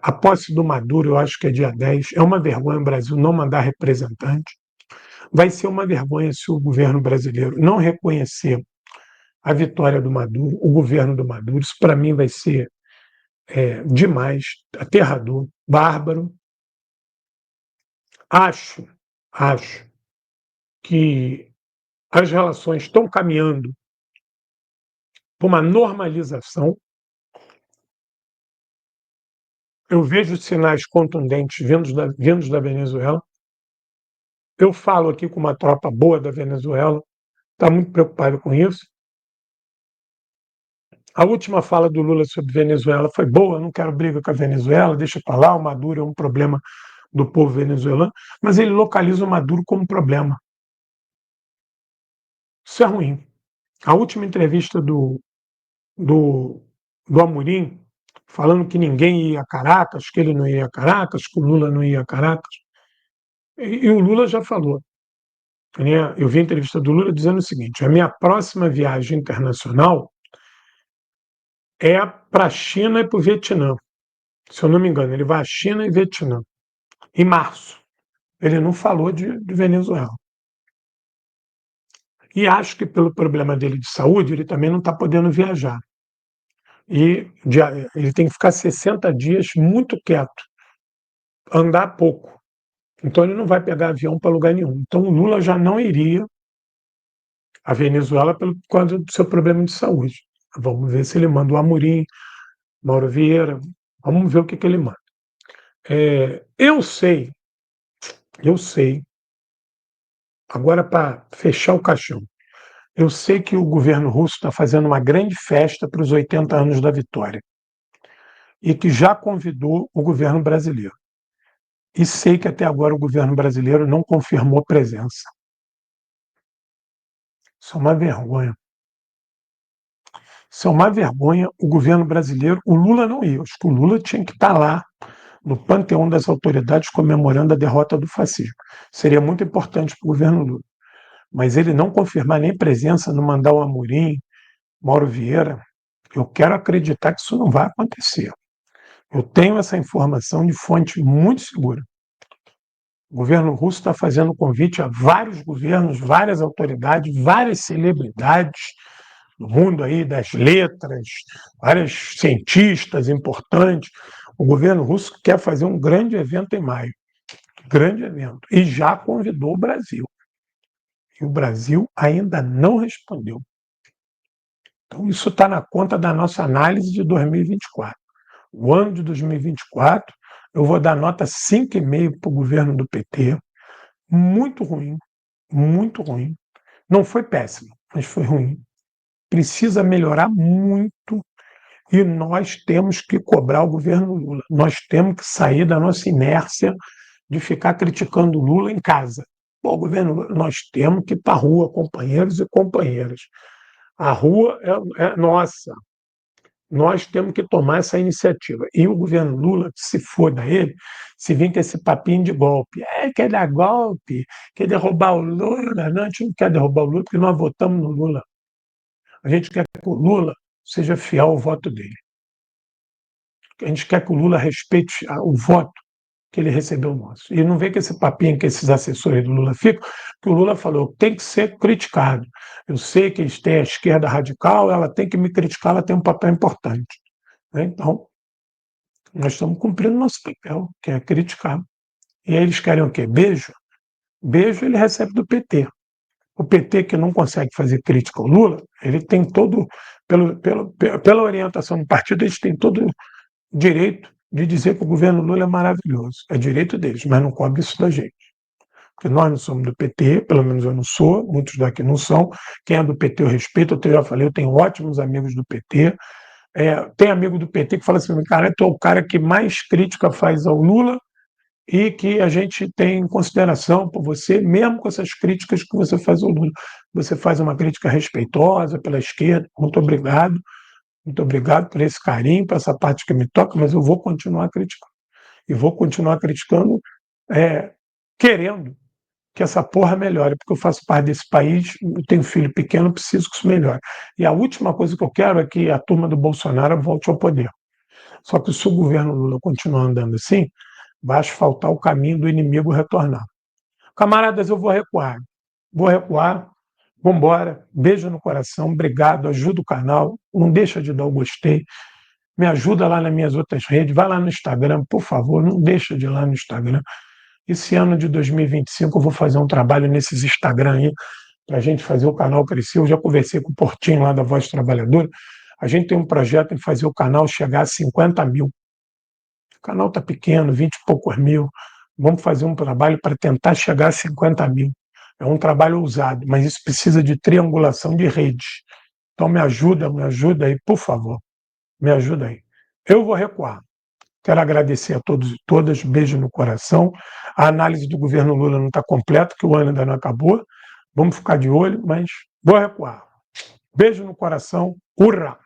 A posse do Maduro, eu acho que é dia 10. É uma vergonha o Brasil não mandar representante. Vai ser uma vergonha se o governo brasileiro não reconhecer a vitória do Maduro, o governo do Maduro. Isso, para mim, vai ser demais, aterrador, bárbaro. Acho que as relações estão caminhando para uma normalização. Eu vejo sinais contundentes vindos da Venezuela. Eu falo aqui com uma tropa boa da Venezuela, está muito preocupado com isso. A última fala do Lula sobre Venezuela foi boa, não quero briga com a Venezuela, deixa para lá, o Maduro é um problema do povo venezuelano, mas ele localiza o Maduro como problema. Isso é ruim. A última entrevista do, do Amorim, falando que ninguém ia a Caracas, que ele não ia a Caracas, que o Lula não ia a Caracas. E o Lula já falou. Né? Eu vi a entrevista do Lula dizendo o seguinte: a minha próxima viagem internacional é para a China e para o Vietnã. Se eu não me engano, ele vai à China e Vietnã, em março. Ele não falou de Venezuela. E acho que pelo problema dele de saúde, ele também não está podendo viajar. E ele tem que ficar 60 dias muito quieto, andar pouco. Então ele não vai pegar avião para lugar nenhum. Então o Lula já não iria à Venezuela por causa do seu problema de saúde. Vamos ver se ele manda o Amorim, Mauro Vieira, vamos ver o que ele manda. Eu sei, agora para fechar o caixão, eu sei que o governo russo está fazendo uma grande festa para os 80 anos da vitória e que já convidou o governo brasileiro. E sei que até agora o governo brasileiro não confirmou presença. Isso é uma vergonha. Isso é uma vergonha. O governo brasileiro, o Lula não ia. Acho que o Lula tinha que estar lá no panteão das autoridades comemorando a derrota do fascismo. Seria muito importante para o governo Lula. Mas ele não confirmar nem presença, não mandar o Amorim, Mauro Vieira, eu quero acreditar que isso não vai acontecer. Eu tenho essa informação de fonte muito segura. O governo russo está fazendo convite a vários governos, várias autoridades, várias celebridades do mundo aí das letras, vários cientistas importantes. O governo russo quer fazer um grande evento em maio, grande evento, e já convidou o Brasil. E o Brasil ainda não respondeu. Então, isso está na conta da nossa análise de 2024. O ano de 2024, eu vou dar nota 5,5 para o governo do PT. Muito ruim, muito ruim. Não foi péssimo, mas foi ruim. Precisa melhorar muito e nós temos que cobrar o governo Lula. Nós temos que sair da nossa inércia de ficar criticando o Lula em casa. Pô, governo Lula, nós temos que ir para a rua, companheiros e companheiras. A rua é nossa. Nós temos que tomar essa iniciativa. E o governo Lula, se foda ele, se vir com esse papinho de golpe. Quer dar golpe, quer derrubar o Lula. Não, a gente não quer derrubar o Lula porque nós votamos no Lula. A gente quer que o Lula seja fiel ao voto dele. A gente quer que o Lula respeite o voto que ele recebeu nosso. E não vê que esse papinho que esses assessores do Lula ficam, que o Lula falou, tem que ser criticado. Eu sei que eles têm a esquerda radical, ela tem que me criticar, ela tem um papel importante. Né? Então, nós estamos cumprindo nosso papel, que é criticar. E aí eles querem o quê? Beijo? Beijo ele recebe do PT. O PT, que não consegue fazer crítica ao Lula, ele tem todo, pela orientação do partido, eles têm todo o direito de dizer que o governo Lula é maravilhoso. É direito deles, mas não cobre isso da gente. Porque nós não somos do PT, pelo menos eu não sou, muitos daqui não são. Quem é do PT eu respeito, eu já falei, eu tenho ótimos amigos do PT. Tem amigo do PT que fala assim, cara, tu é o cara que mais crítica faz ao Lula e que a gente tem em consideração por você, mesmo com essas críticas que você faz ao Lula. Você faz uma crítica respeitosa pela esquerda, muito obrigado por esse carinho, por essa parte que me toca, mas eu vou continuar criticando. E vou continuar criticando, querendo que essa porra melhore, porque eu faço parte desse país, eu tenho filho pequeno, preciso que isso melhore. E a última coisa que eu quero é que a turma do Bolsonaro volte ao poder. Só que se o governo Lula continuar andando assim, vai asfaltar o caminho do inimigo retornar. Camaradas, eu vou recuar. Vou recuar. Vamos embora. Beijo no coração. Obrigado. Ajuda o canal. Não deixa de dar o gostei. Me ajuda lá nas minhas outras redes. Vai lá no Instagram, por favor. Não deixa de ir lá no Instagram. Esse ano de 2025 eu vou fazer um trabalho nesses Instagram aí para a gente fazer o canal crescer. Eu já conversei com o Portinho lá da Voz Trabalhadora. A gente tem um projeto em fazer o canal chegar a 50 mil. O canal está pequeno, 20 e poucos mil. Vamos fazer um trabalho para tentar chegar a 50 mil. É um trabalho ousado, mas isso precisa de triangulação de redes. Então me ajuda aí, por favor. Me ajuda aí. Eu vou recuar. Quero agradecer a todos e todas, beijo no coração. A análise do governo Lula não está completa, que o ano ainda não acabou. Vamos ficar de olho, mas vou recuar. Beijo no coração. Hurra!